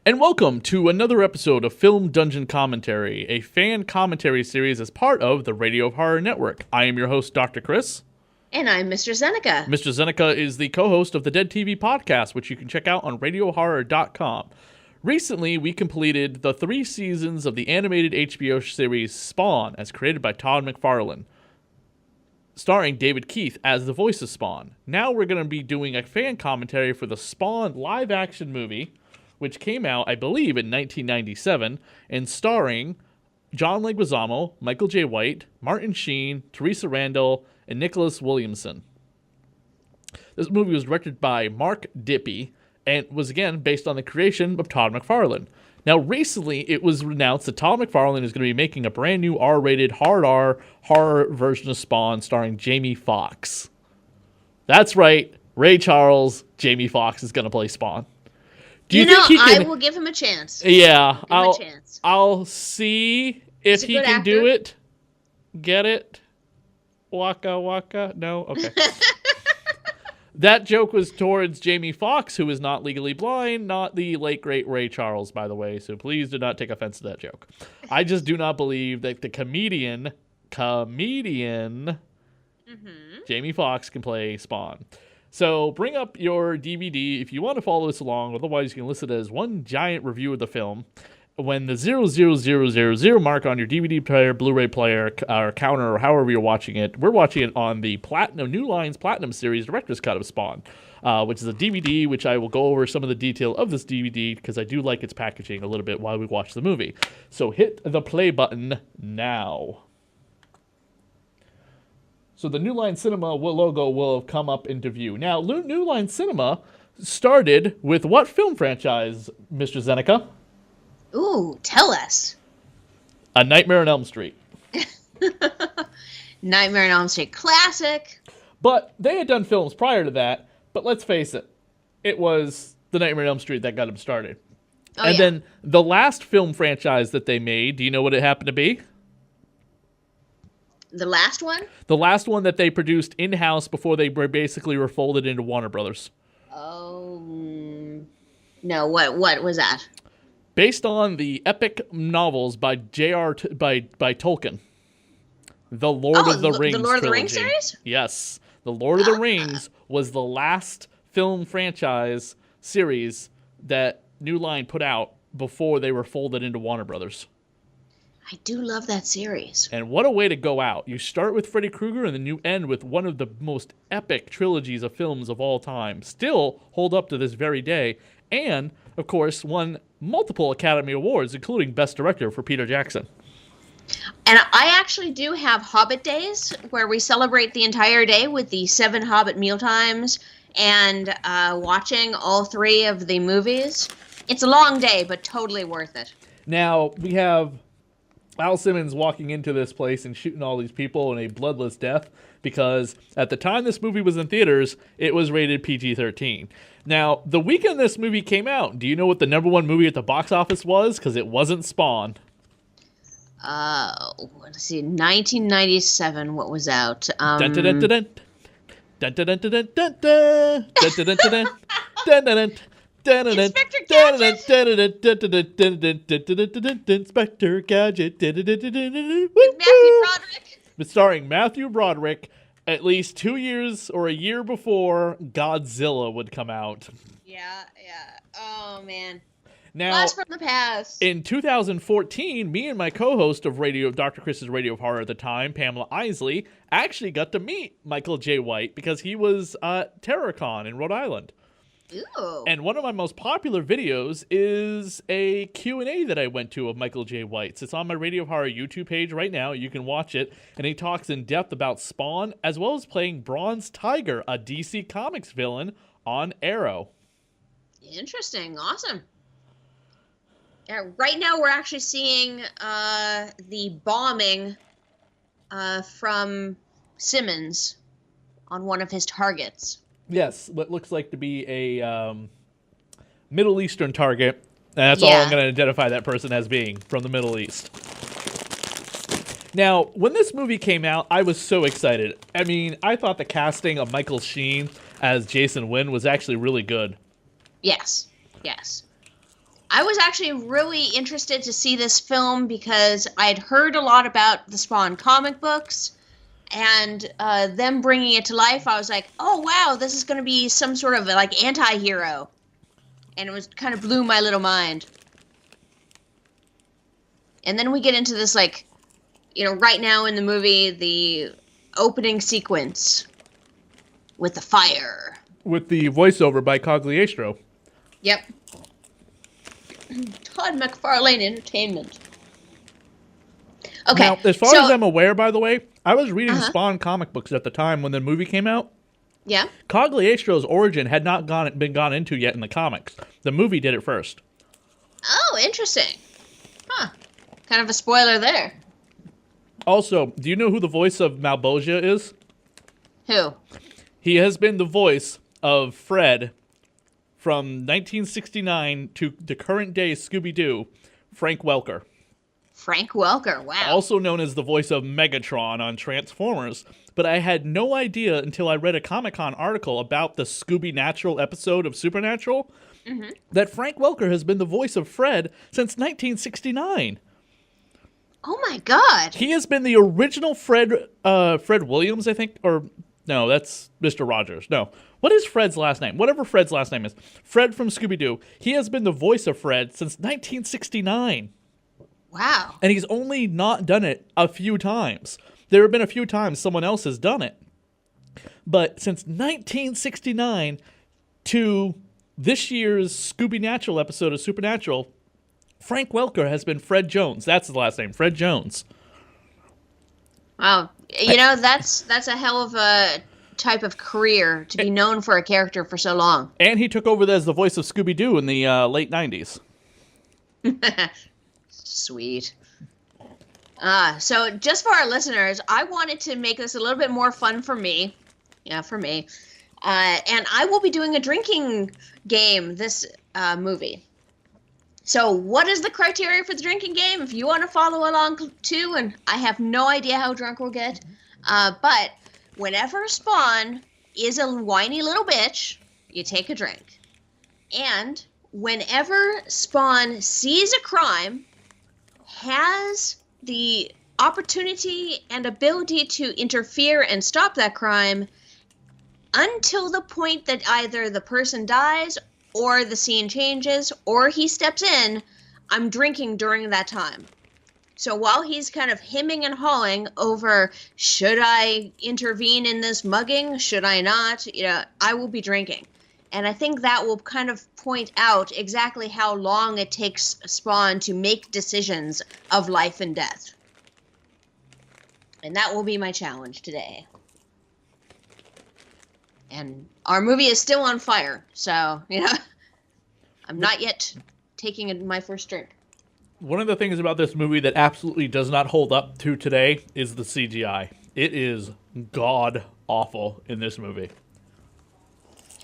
And welcome to another episode of Film Dungeon Commentary, a fan commentary series as part of the Radio of Horror Network. I am your host, Dr. Chris. And I'm Mistress Zeneca. Mistress Zeneca is the co-host of the Dead TV podcast, which you can check out on radiohorror.com. Recently, we completed the 3 seasons of the animated HBO series Spawn, as created by Todd McFarlane, starring David Keith as the voice of Spawn. Now we're going to be doing a fan commentary for the Spawn live-action movie, which came out, I believe, in 1997, and starring John Leguizamo, Michael J. White, Martin Sheen, Teresa Randall, and Nicholas Williamson. This movie was directed by Mark Dippy, and was, again, based on the creation of Todd McFarlane. Now, recently, it was announced that Todd McFarlane is going to be making a brand new R-rated, hard R horror version of Spawn starring Jamie Foxx. That's right, Ray Charles, Jamie Foxx is going to play Spawn. Do you think he can... I will give him a chance. Yeah, I'll see if he can do it. Get it? Waka waka? No? Okay. That joke was towards Jamie Foxx, who is not legally blind, not the late great Ray Charles, by the way, so please do not take offense to that joke. I just do not believe that the comedian Jamie Foxx can play Spawn. So bring up your DVD if you want to follow this along. Otherwise, you can listen as one giant review of the film. When the 00000 mark on your DVD player, Blu-ray player, or counter, or however you're watching it, we're watching it on the New Line's Platinum Series Director's Cut of Spawn, which is a DVD, which I will go over some of the detail of this DVD because I do like its packaging a little bit while we watch the movie. So hit the play button now. So the New Line Cinema logo will have come up into view. Now, New Line Cinema started with what film franchise, Mr. Zeneca? Ooh, tell us. A Nightmare on Elm Street. Nightmare on Elm Street classic. But they had done films prior to that, but let's face it, it was the Nightmare on Elm Street that got them started. Then the last film franchise that they made, do you know what it happened to be? The last one? The last one that they produced in-house before they were folded into Warner Brothers. Oh, no, what was that? Based on the epic novels by Tolkien. The Lord of the Rings the Lord trilogy. of the Rings series? Yes. The Lord of the Rings was the last film franchise series that New Line put out before they were folded into Warner Brothers. I do love that series. And what a way to go out. You start with Freddy Krueger and then you end with one of the most epic trilogies of films of all time. Still hold up to this very day. And, of course, won multiple Academy Awards, including Best Director for Peter Jackson. And I actually do have Hobbit Days, where we celebrate the entire day with the 7 Hobbit mealtimes and watching all 3 of the movies. It's a long day, but totally worth it. Now, we have Al Simmons walking into this place and shooting all these people in a bloodless death because at the time this movie was in theaters, it was rated PG-13. Now, the weekend this movie came out, do you know what the number 1 movie at the box office was? Because it wasn't Spawn. Let's see, 1997, what was out? Inspector Gadget! Matthew Broderick! Starring Matthew Broderick at least 2 years or a year before Godzilla would come out. Yeah. Oh, man. Now, Blast from the past. In 2014, me and my co-host of Dr. Chris's Radio of Horror at the time, Pamela Isley, actually got to meet Michael J. White because he was at TerrorCon in Rhode Island. Ooh. And one of my most popular videos is a Q&A that I went to of Michael J. White's. It's on my Radio of Horror YouTube page right now. You can watch it. And he talks in depth about Spawn, as well as playing Bronze Tiger, a DC Comics villain, on Arrow. Interesting. Awesome. Right now we're actually seeing the bombing from Simmons on one of his targets. Yes, what looks like to be a Middle Eastern target. And that's all I'm going to identify that person as being, from the Middle East. Now, when this movie came out, I was so excited. I mean, I thought the casting of Michael Sheen as Jason Wynn was actually really good. Yes. Yes. I was actually really interested to see this film because I'd heard a lot about the Spawn comic books, and them bringing it to life. I was like, oh wow, this is going to be some sort of like anti-hero, and it was kind of blew my little mind. And then we get into this, like, right now in the movie, the opening sequence with the fire. With the voiceover by Cogliastro. Yep. Todd McFarlane Entertainment. Okay. Now, as far as I'm aware, by the way, I was reading Spawn comic books at the time when the movie came out. Yeah. Cogliastro's origin had not been gone into yet in the comics. The movie did it first. Oh, interesting. Huh. Kind of a spoiler there. Also, do you know who the voice of Malbolgia is? Who? He has been the voice of Fred from 1969 to the current day Scooby-Doo, Frank Welker. Frank Welker, wow. Also known as the voice of Megatron on Transformers. But I had no idea until I read a Comic-Con article about the Scooby-Natural episode of Supernatural that Frank Welker has been the voice of Fred since 1969. Oh my god. He has been the original Fred Williams, I think, or no, that's Mr. Rogers. No. What is Fred's last name? Whatever Fred's last name is. Fred from Scooby-Doo. He has been the voice of Fred since 1969. Wow. And he's only not done it a few times. There have been a few times someone else has done it. But since 1969 to this year's Scooby-Natural episode of Supernatural, Frank Welker has been Fred Jones. That's his last name, Fred Jones. Wow. That's a hell of a type of career to be known for a character for so long. And he took over as the voice of Scooby-Doo in the late 90s. Sweet. So just for our listeners, I wanted to make this a little bit more fun for me. Yeah, for me. And I will be doing a drinking game this movie. So what is the criteria for the drinking game? If you want to follow along too, and I have no idea how drunk we'll get, but whenever Spawn is a whiny little bitch, you take a drink. And whenever Spawn sees a crime, has the opportunity and ability to interfere and stop that crime until the point that either the person dies or the scene changes or he steps in, I'm drinking during that time. So while he's kind of hemming and hawing over, should I intervene in this mugging? Should I not? I will be drinking. And I think that will kind of point out exactly how long it takes Spawn to make decisions of life and death. And that will be my challenge today. And our movie is still on fire, so, I'm not yet taking my first drink. One of the things about this movie that absolutely does not hold up to today is the CGI. It is god-awful in this movie.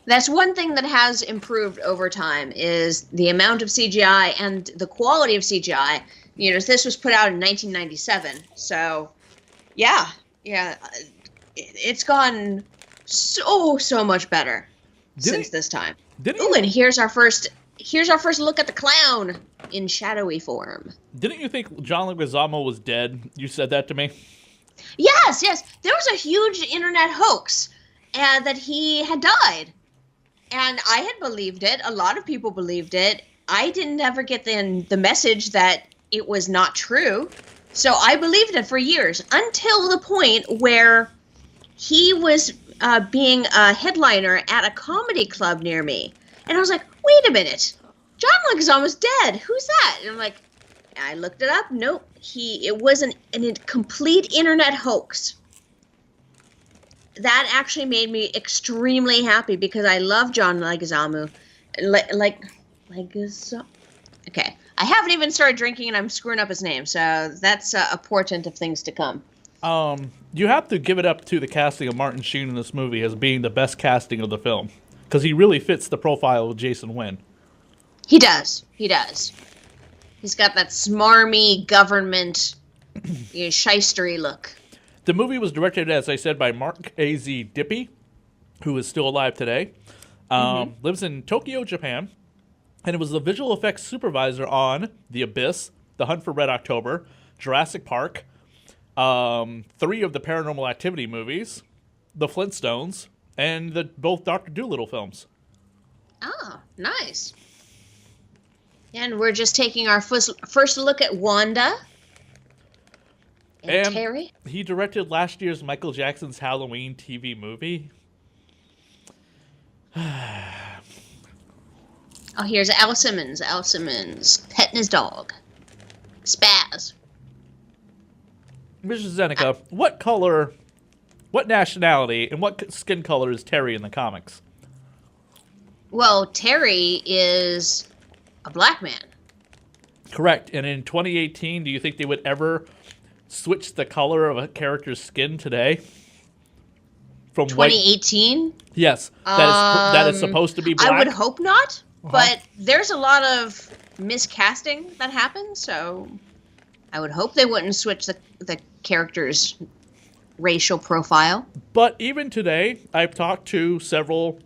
That's one thing that has improved over time is the amount of CGI and the quality of CGI. This was put out in 1997, so yeah, it's gone so much better since this time. Ooh, and here's our first look at the clown in shadowy form. Didn't you think John Leguizamo was dead? You said that to me. Yes. There was a huge internet hoax that he had died. And I had believed it. A lot of people believed it. I didn't ever get the message that it was not true. So I believed it for years until the point where he was being a headliner at a comedy club near me. And I was like, wait a minute. John Leguizamo's dead. Who's that? And I'm like, I looked it up. Nope. It was a complete internet hoax. That actually made me extremely happy because I love John Leguizamo. Okay. I haven't even started drinking and I'm screwing up his name. So that's a portent of things to come. You have to give it up to the casting of Martin Sheen in this movie as being the best casting of the film. Because he really fits the profile of Jason Wynn. He does. He's got that smarmy government shystery look. The movie was directed, as I said, by Mark A.Z. Dippy, who is still alive today. Lives in Tokyo, Japan. and it was the visual effects supervisor on The Abyss, The Hunt for Red October, Jurassic Park, 3 of the Paranormal Activity movies, The Flintstones, and both Dr. Dolittle films. Oh, nice. And we're just taking our first look at Wanda and Terry. He directed last year's Michael Jackson's Halloween TV movie. Oh, here's Al Simmons. Al Simmons petting his dog. Spaz. Mrs. Zeneca, what color, what nationality, and what skin color is Terry in the comics? Well, Terry is a black man. Correct. And in 2018, do you think they would ever switch the color of a character's skin today? From 2018? Yes. That is supposed to be black? I would hope not, but there's a lot of miscasting that happens, so I would hope they wouldn't switch the character's racial profile. But even today, I've talked to several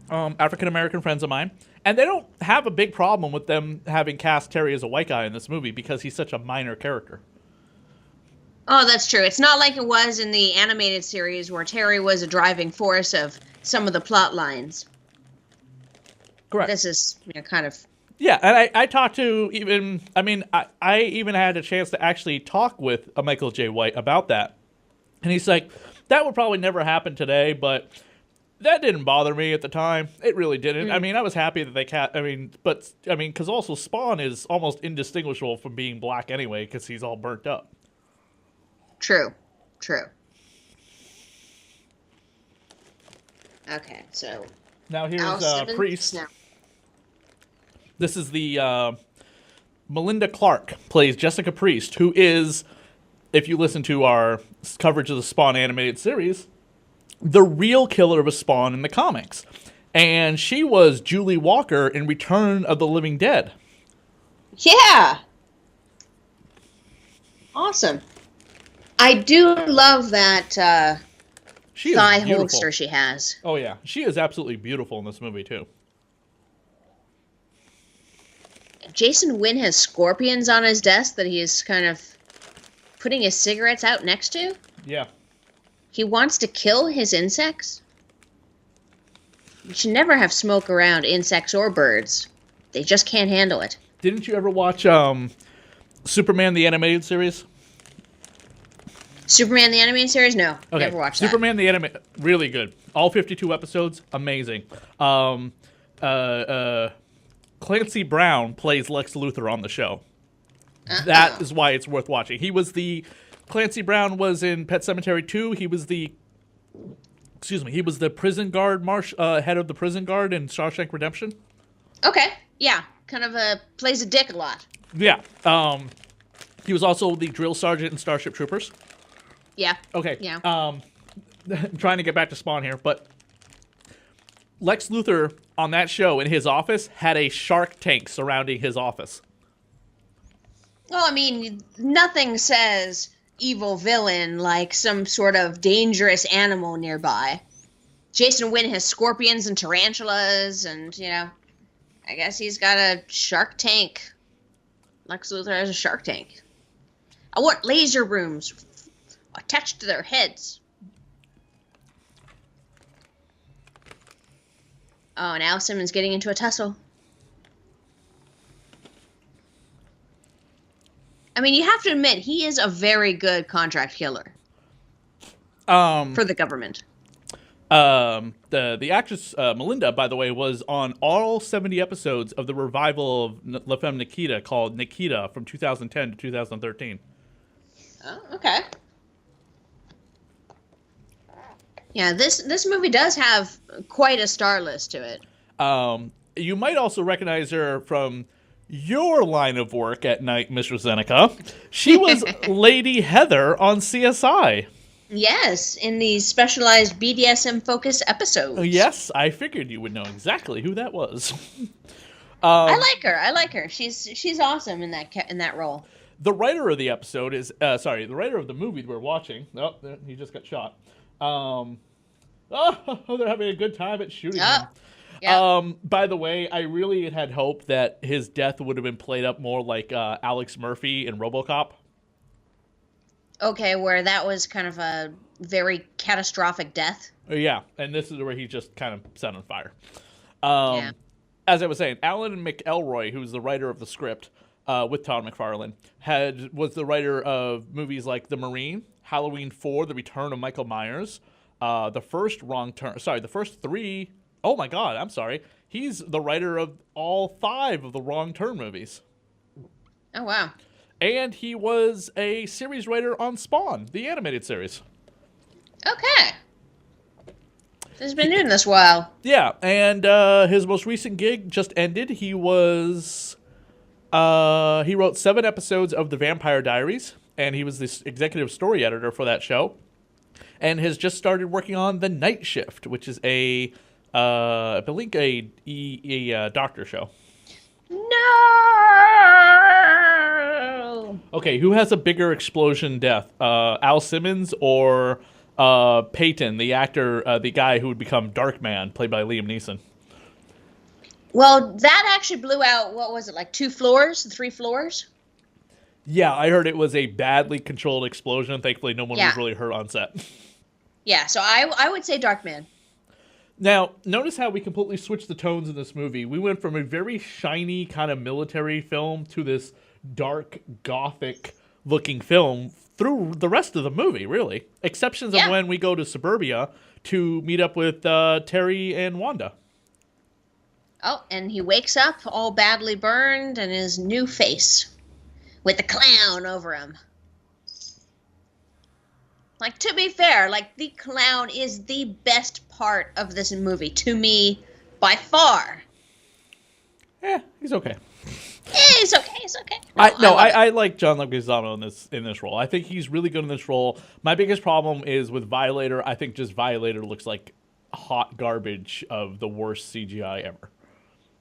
African-American friends of mine, and they don't have a big problem with them having cast Terry as a white guy in this movie because he's such a minor character. Oh, that's true. It's not like it was in the animated series where Terry was a driving force of some of the plot lines. Correct. This is kind of... Yeah, and I talked to even... I mean, I even had a chance to actually talk with a Michael J. White about that. And he's like, that would probably never happen today, but that didn't bother me at the time. It really didn't. I mean, I was happy that they because also Spawn is almost indistinguishable from being black anyway because he's all burnt up. True. Okay, so... Now here's Priest. No. This is the... Melinda Clarke plays Jessica Priest, who is, if you listen to our coverage of the Spawn animated series, the real killer of Spawn in the comics. And she was Julie Walker in Return of the Living Dead. Yeah! Awesome. I do love that thigh holster she has. Oh, yeah. She is absolutely beautiful in this movie, too. Jason Wynn has scorpions on his desk that he is kind of putting his cigarettes out next to. Yeah. He wants to kill his insects. You should never have smoke around insects or birds. They just can't handle it. Didn't you ever watch Superman the Animated Series? Superman the Animated Series? No, okay. Never watched that. Superman the Animated, really good. All 52 episodes, amazing. Clancy Brown plays Lex Luthor on the show. That is why it's worth watching. Clancy Brown was in Pet Sematary 2. He was the prison guard, head of the prison guard in Shawshank Redemption. Okay, yeah, kind of plays a dick a lot. Yeah, he was also the drill sergeant in Starship Troopers. Yeah. Okay. Yeah. I'm trying to get back to Spawn here, but Lex Luthor on that show in his office had a shark tank surrounding his office. Well, I mean, nothing says evil villain like some sort of dangerous animal nearby. Jason Wynn has scorpions and tarantulas, and, I guess he's got a shark tank. Lex Luthor has a shark tank. I want laser rooms attached to their heads. Oh, and Al Simmons getting into a tussle. I mean, you have to admit, he is a very good contract killer. For the government. The actress, Melinda, by the way, was on all 70 episodes of the revival of La Femme Nikita called Nikita from 2010 to 2013. Oh, okay. Yeah, this movie does have quite a star list to it. You might also recognize her from your line of work at night, Mistress Zeneca. She was Lady Heather on CSI. Yes, in these specialized BDSM-focused episodes. Yes, I figured you would know exactly who that was. I like her. She's awesome in that role. The writer of the episode is the writer of the movie we're watching. Oh, he just got shot. They're having a good time at shooting him. Yeah. By the way, I really had hoped that his death would have been played up more like Alex Murphy in RoboCop. Okay, where that was kind of a very catastrophic death. Yeah, and this is where he just kind of set on fire. Yeah. As I was saying, Alan McElroy, who's the writer of the script with Todd McFarlane, was the writer of movies like The Marine, Halloween 4, The Return of Michael Myers, the first Wrong Turn. Sorry, the first three. Oh my God, I'm sorry. He's the writer of all 5 of the Wrong Turn movies. Oh, wow. And he was a series writer on Spawn, the animated series. Okay. He's been doing this a while. Yeah, and his most recent gig just ended. He wrote 7 episodes of The Vampire Diaries, and he was the executive story editor for that show, and has just started working on The Night Shift, which is I believe a doctor show. No. Okay, who has a bigger explosion death, Al Simmons or Peyton, the actor, the guy who would become Darkman, played by Liam Neeson? Well, that actually blew out, what was it, like 2 floors, 3 floors? Yeah, I heard it was a badly controlled explosion. Thankfully, no one was really hurt on set. Yeah, so I would say Darkman. Now, notice how we completely switched the tones in this movie. We went from a very shiny kind of military film to this dark, gothic-looking film through the rest of the movie, really. Exceptions of when we go to suburbia to meet up with Terry and Wanda. Oh, and he wakes up all badly burned in his new face with the clown over him. Like, to be fair, like, the clown is the best part of this movie, to me, by far. He's okay. He's okay, he's okay. I like John Leguizamo in this role. I think he's really good in this role. My biggest problem is with Violator. I think just Violator looks like hot garbage of the worst CGI ever.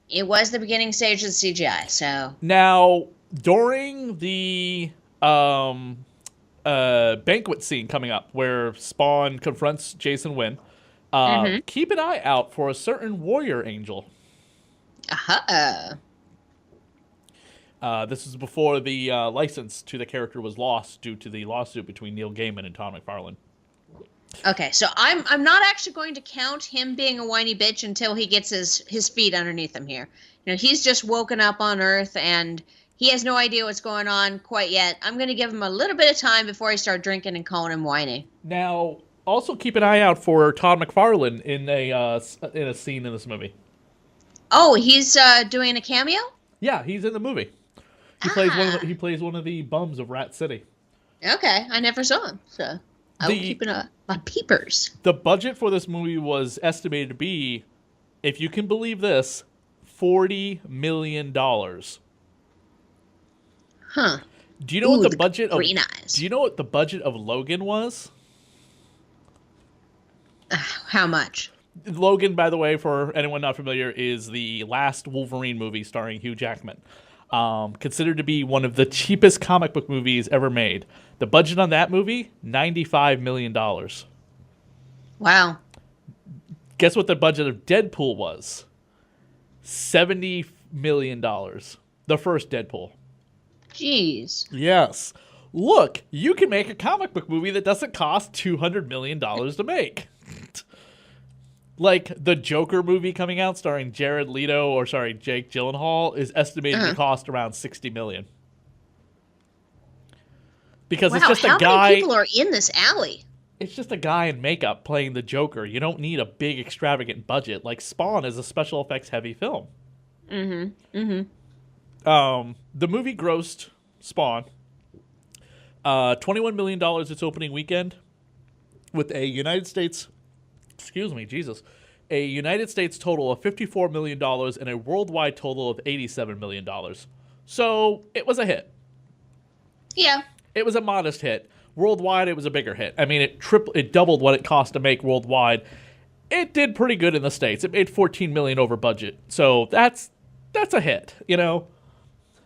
It was the beginning stage of the CGI, so... Now, during the banquet scene coming up where Spawn confronts Jason Wynn, keep an eye out for a certain warrior angel. This is before the license to the character was lost due to the lawsuit between Neil Gaiman and Todd McFarlane. Okay, so I'm not actually going to count him being a whiny bitch until he gets his feet underneath him here. You know, he's just woken up on Earth and he has no idea what's going on quite yet. I'm going to give him a little bit of time before I start drinking and calling him whiny. Now, also keep an eye out for Todd McFarlane in a scene in this movie. Oh, he's doing a cameo? Yeah, he's in the movie. He plays one of the bums of Rat City. Okay, I never saw him, so I will keep my peepers. The budget for this movie was estimated to be, if you can believe this, $40 million. Huh. Do you know what the budget of green eyes. Do you know what the budget of Logan was? How much? Logan, by the way, for anyone not familiar, is the last Wolverine movie starring Hugh Jackman. Considered to be one of the cheapest comic book movies ever made. The budget on that movie, $95 million. Wow. Guess what the budget of Deadpool was? $70 million. The first Deadpool. Jeez. Yes. Look, you can make a comic book movie that doesn't cost $200 million to make. Like the Joker movie coming out starring Jake Gyllenhaal is estimated to cost around $60 million. Because it's just a guy. How many people are in this alley? It's just a guy in makeup playing the Joker. You don't need a big extravagant budget. Like Spawn is a special effects heavy film. The movie grossed Spawn $21 million its opening weekend, with a United States total of $54 million and a worldwide total of $87 million. So it was a hit. Yeah. It was a modest hit. Worldwide, it was a bigger hit. I mean, it doubled what it cost to make worldwide. It did pretty good in the States. It made $14 million over budget. So that's a hit, you know?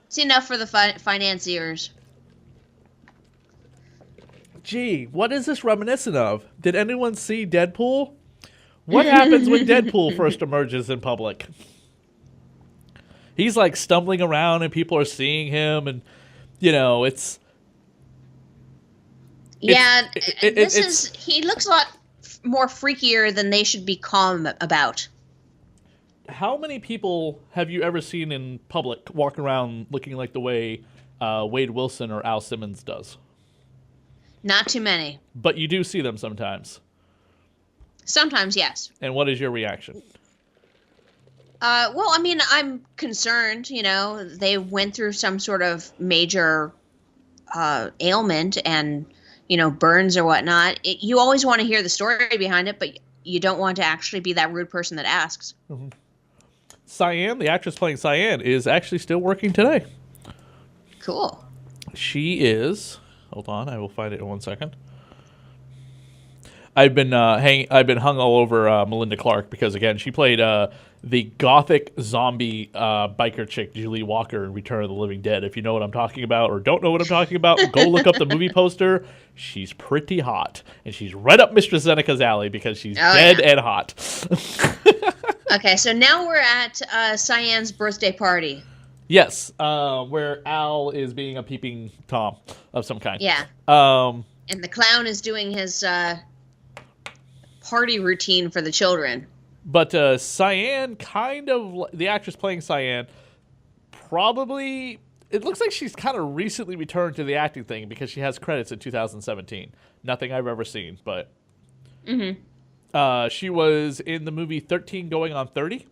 It's enough for the financiers. Gee, what is this reminiscent of? Did anyone see Deadpool? What happens when Deadpool first emerges in public? He's like stumbling around and people are seeing him, and it's Yeah, it's he looks a lot more freakier than they should be calm about. how many people have you ever seen in public walk around looking like the way Wade Wilson or Al Simmons does? Not too many. But you do see them sometimes. Sometimes, yes. And what is your reaction? Well, I mean, I'm concerned, they went through some sort of major ailment and, burns or whatnot. You always want to hear the story behind it, but you don't want to actually be that rude person that asks. Mm-hmm. Cyan, the actress playing Cyan, is actually still working today. Cool. She is. Hold on, I will find it in 1 second. I've been hung all over Melinda Clarke because again she played the gothic zombie biker chick Julie Walker in Return of the Living Dead. If you know what I'm talking about or don't know what I'm talking about, go look up the movie poster. She's pretty hot and she's right up Mistress Zeneca's alley because she's dead and hot. Okay, so now we're at Cyan's birthday party. Yes, where Al is being a peeping Tom of some kind. Yeah. And the clown is doing his party routine for the children. But Cyan, the actress playing Cyan, probably, it looks like she's kind of recently returned to the acting thing because she has credits in 2017. Nothing I've ever seen, but she was in the movie 13 Going on 30.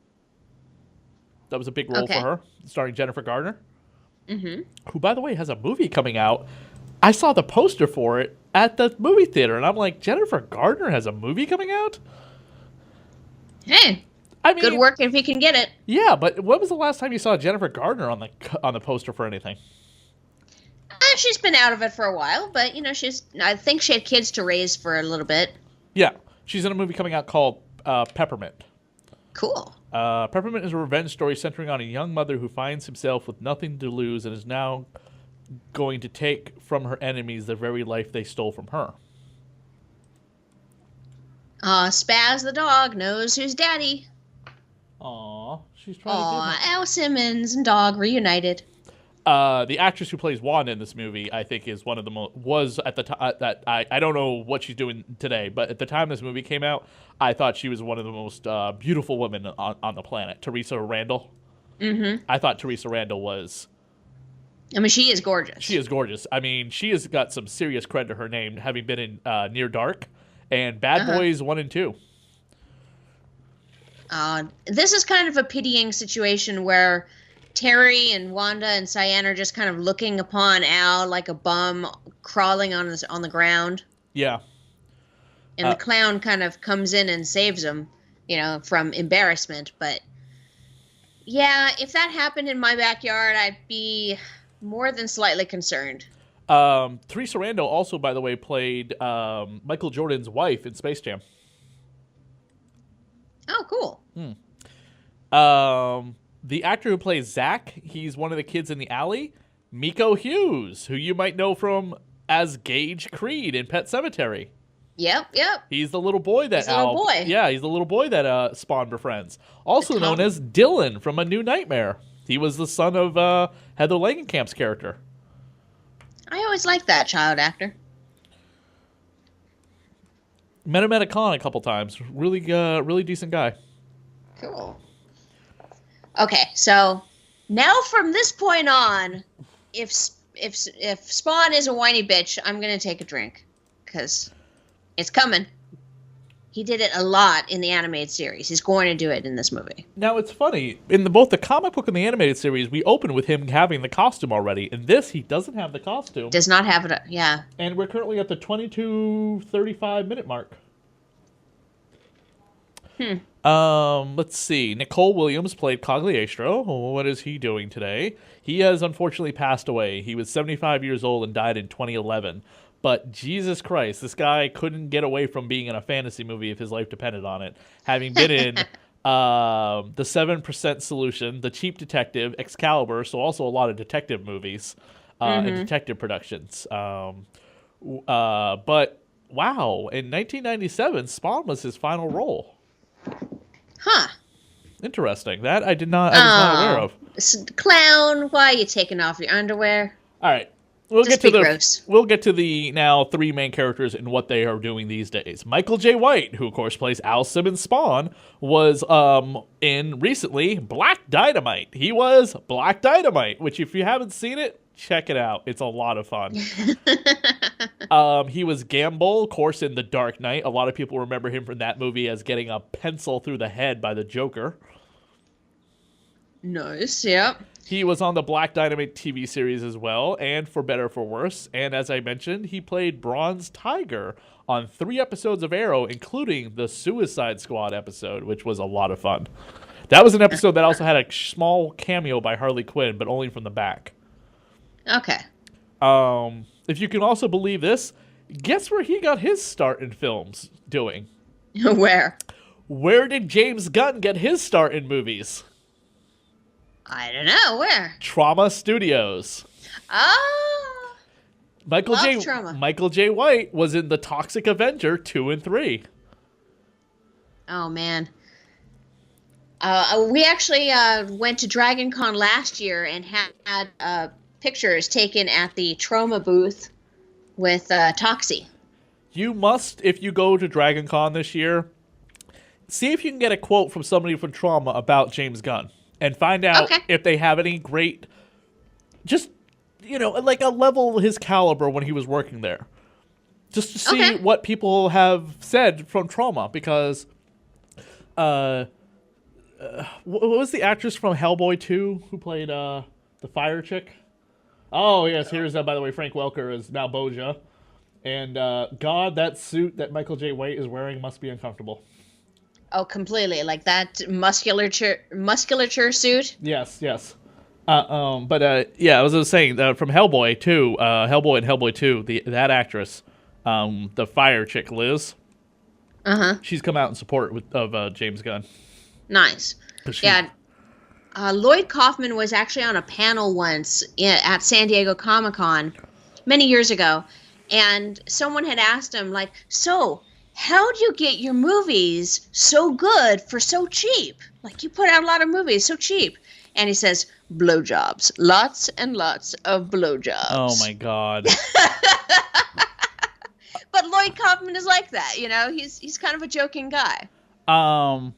That was a big role for her, starring Jennifer Garner, who, by the way, has a movie coming out. I saw the poster for it at the movie theater, and I'm like, Jennifer Garner has a movie coming out? Hey, I mean, good work if you can get it. Yeah, but when was the last time you saw Jennifer Garner on the poster for anything? She's been out of it for a while, but I think she had kids to raise for a little bit. Yeah, she's in a movie coming out called Peppermint. Cool. Peppermint is a revenge story centering on a young mother who finds himself with nothing to lose and is now going to take from her enemies the very life they stole from her. Spaz the dog knows who's daddy. Aw, she's trying to do that. Al Simmons and dog reunited. The actress who plays Wanda in this movie, I think, is one of the was at the time that I don't know what she's doing today, but at the time this movie came out, I thought she was one of the most beautiful women on the planet. Teresa Randall. Mm-hmm. I thought Teresa Randall was. I mean, she is gorgeous. She is gorgeous. I mean, she has got some serious credit to her name, having been in Near Dark and Bad Boys 1 and 2. This is kind of a pitying situation where Terry and Wanda and Cyan are just kind of looking upon Al like a bum crawling on the ground. Yeah. And the clown kind of comes in and saves him, from embarrassment. But yeah, if that happened in my backyard, I'd be more than slightly concerned. Teresa Randall also, by the way, played Michael Jordan's wife in Space Jam. Oh, cool. The actor who plays Zach, he's one of the kids in the alley, Miko Hughes, who you might know from as Gage Creed in Pet Sematary. Yep. He's the little boy that he's the little boy that Spawn befriends. Also known as Dylan from A New Nightmare. He was the son of Heather Langenkamp's character. I always liked that child actor. Met him at a con a couple times. Really decent guy. Cool. Okay, so now from this point on, if Spawn is a whiny bitch, I'm gonna take a drink because it's coming. He did it a lot in the animated series. He's going to do it in this movie. Now, it's funny. In both the comic book and the animated series, we open with him having the costume already. In this, he doesn't have the costume. Does not have it, yeah. And we're currently at the 22:35-minute mark. Let's see. Nicole Williams played Cagliostro. What is he doing today? He has unfortunately passed away. He was 75 years old and died in 2011. But Jesus Christ, this guy couldn't get away from being in a fantasy movie if his life depended on it. Having been in The 7% Solution, The Cheap Detective, Excalibur, so also a lot of detective movies and detective productions. But, wow, in 1997, Spawn was his final role. Huh. Interesting. That I was not aware of. Clown, why are you taking off your underwear? All right. Gross. We'll get to the now three main characters and what they are doing these days. Michael J. White, who of course plays Al Simmons' Spawn, was in recently Black Dynamite. He was Black Dynamite, which if you haven't seen it, check it out. It's a lot of fun. He was Gamble, of course, in The Dark Knight. A lot of people remember him from that movie as getting a pencil through the head by the Joker. Nice, yep. He was on the Black Dynamite TV series as well, and for better or for worse. And as I mentioned, he played Bronze Tiger on 3 episodes of Arrow, including the Suicide Squad episode, which was a lot of fun. That was an episode that also had a small cameo by Harley Quinn, but only from the back. Okay. If you can also believe this, guess where he got his start in films doing? Where? Where did James Gunn get his start in movies? I don't know. Where? Trauma Studios. Oh. Michael J. White was in The Toxic Avenger 2 and 3. Oh, man. We actually went to Dragon Con last year and had pictures taken at the Trauma booth with Toxie. You must, if you go to Dragon Con this year, see if you can get a quote from somebody from Trauma about James Gunn. And find out if they have any great, just, like a level his caliber when he was working there. Just to see what people have said from Trauma. Because, what was the actress from Hellboy 2 who played the fire chick? Oh, yes, here's, by the way, Frank Welker is now Boja. And, God, that suit that Michael J. White is wearing must be uncomfortable. Oh, completely. Like that musculature suit? Yes. But I was saying, from Hellboy 2, Hellboy and Hellboy 2, that actress, the fire chick, Liz, she's come out in support of James Gunn. Nice. Lloyd Kaufman was actually on a panel once at San Diego Comic-Con many years ago, and someone had asked him, like, so, how do you get your movies so good for so cheap? Like, you put out a lot of movies so cheap. And he says, blowjobs. Lots and lots of blowjobs. Oh, my God. But Lloyd Kaufman is like that, He's kind of a joking guy. Wow.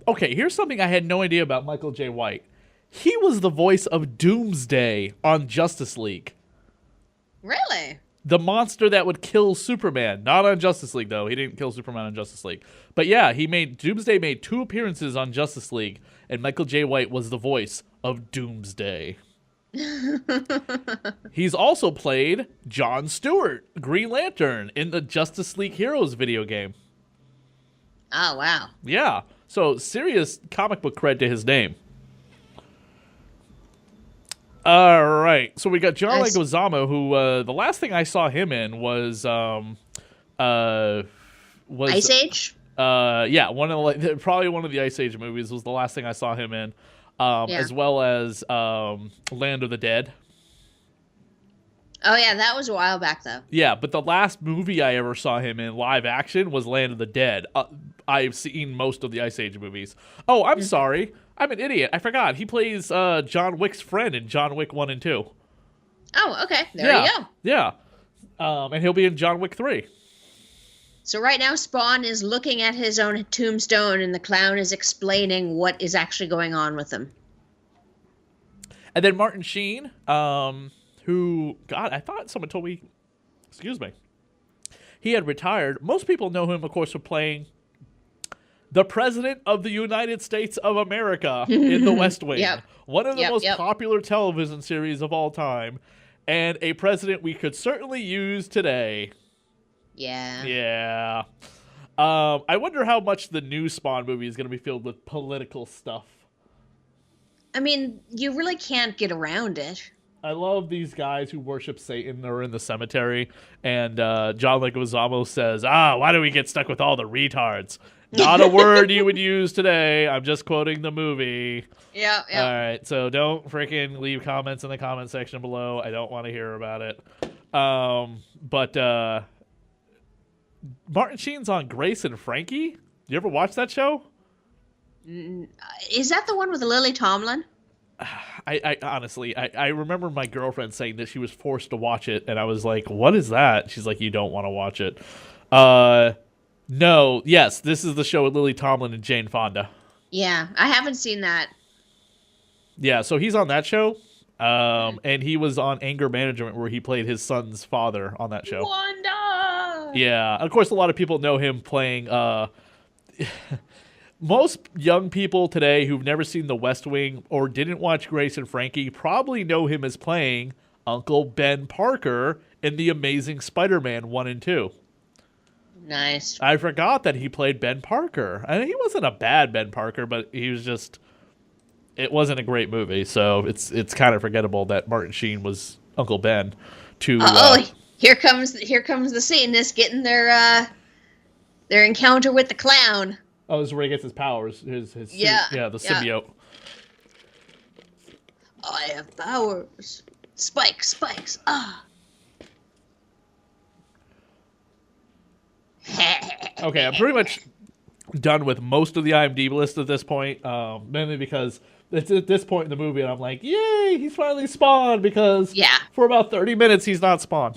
Okay, here's something I had no idea about Michael J. White. He was the voice of Doomsday on Justice League. Really? The monster that would kill Superman. Not on Justice League, though. He didn't kill Superman on Justice League. But yeah, Doomsday made 2 appearances on Justice League, and Michael J. White was the voice of Doomsday. He's also played Jon Stewart, Green Lantern, in the Justice League Heroes video game. Oh, wow. Yeah. So, serious comic book cred to his name. All right, so we got John Leguizamo, who the last thing I saw him in was Ice Age. Yeah, probably one of the Ice Age movies was the last thing I saw him in, as well as Land of the Dead. Oh yeah, that was a while back though. Yeah, but the last movie I ever saw him in live action was Land of the Dead. I've seen most of the Ice Age movies. Oh, I'm sorry. I'm an idiot. I forgot. He plays John Wick's friend in John Wick 1 and 2. Oh, okay. There you go. Yeah. And he'll be in John Wick 3. So right now Spawn is looking at his own tombstone and the clown is explaining what is actually going on with him. And then Martin Sheen, who, God, I thought someone told me, excuse me, he had retired. Most people know him, of course, for playing the President of the United States of America in The West Wing. One of the most popular television series of all time. And a president we could certainly use today. Yeah. I wonder how much the new Spawn movie is going to be filled with political stuff. I mean, you really can't get around it. I love these guys who worship Satan or in the cemetery. And John Leguizamo says, why do we get stuck with all the retards? Not a word you would use today. I'm just quoting the movie. Yeah. All right, so don't freaking leave comments in the comment section below. I don't want to hear about it. But Martin Sheen's on Grace and Frankie. You ever watch that show? Is that the one with Lily Tomlin? I honestly, I remember my girlfriend saying that she was forced to watch it, and I was like, what is that? She's like, you don't want to watch it. No, yes, this is the show with Lily Tomlin and Jane Fonda. Yeah, I haven't seen that. Yeah, so he's on that show, and he was on Anger Management, where he played his son's father on that show. Wanda! Yeah, of course, a lot of people know him playing... Most young people today who've never seen The West Wing or didn't watch Grace and Frankie probably know him as playing Uncle Ben Parker in The Amazing Spider-Man 1 and 2. Nice. I forgot that he played Ben Parker. I mean, he wasn't a bad Ben Parker, but he was just... It wasn't a great movie, so it's kind of forgettable that Martin Sheen was Uncle Ben. Here comes the Satanists getting their encounter with the clown. Oh, this is where he gets his powers. His suit. Yeah, the symbiote. I have powers. Spikes. Okay, I'm pretty much done with most of the IMDb list at this point, mainly because it's at this point in the movie, and I'm like, yay, he's finally Spawn, because for about 30 minutes, he's not Spawn.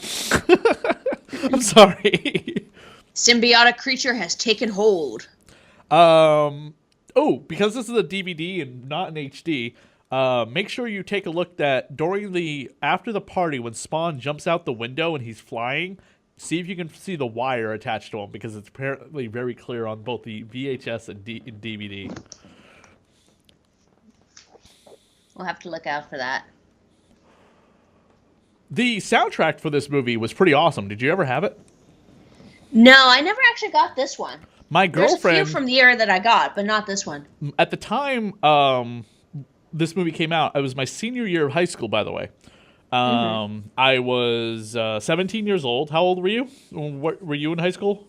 I'm sorry. Symbiotic creature has taken hold. Because this is a DVD and not an HD, make sure you take a look that after the party, when Spawn jumps out the window and he's flying, see if you can see the wire attached to him, because it's apparently very clear on both the VHS and DVD. We'll have to look out for that. The soundtrack for this movie was pretty awesome. Did you ever have it? No, I never actually got this one. My girlfriend... There's a few from the era that I got, but not this one. At the time this movie came out, it was my senior year of high school, by the way. I was 17 years old. How old were you? What, were you in high school?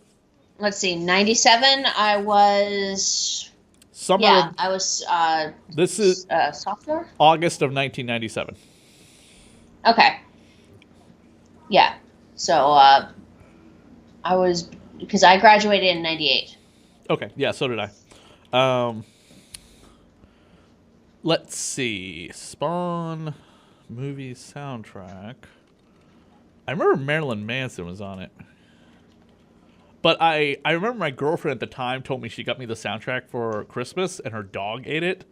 Let's see, 97. I was... I was... this is... sophomore? August of 1997. Okay. Yeah. So, I was... Because I graduated in 98. Okay, yeah, so did I. Let's see. Spawn movie soundtrack. I remember Marilyn Manson was on it. But I remember my girlfriend at the time told me she got me the soundtrack for Christmas, and her dog ate it.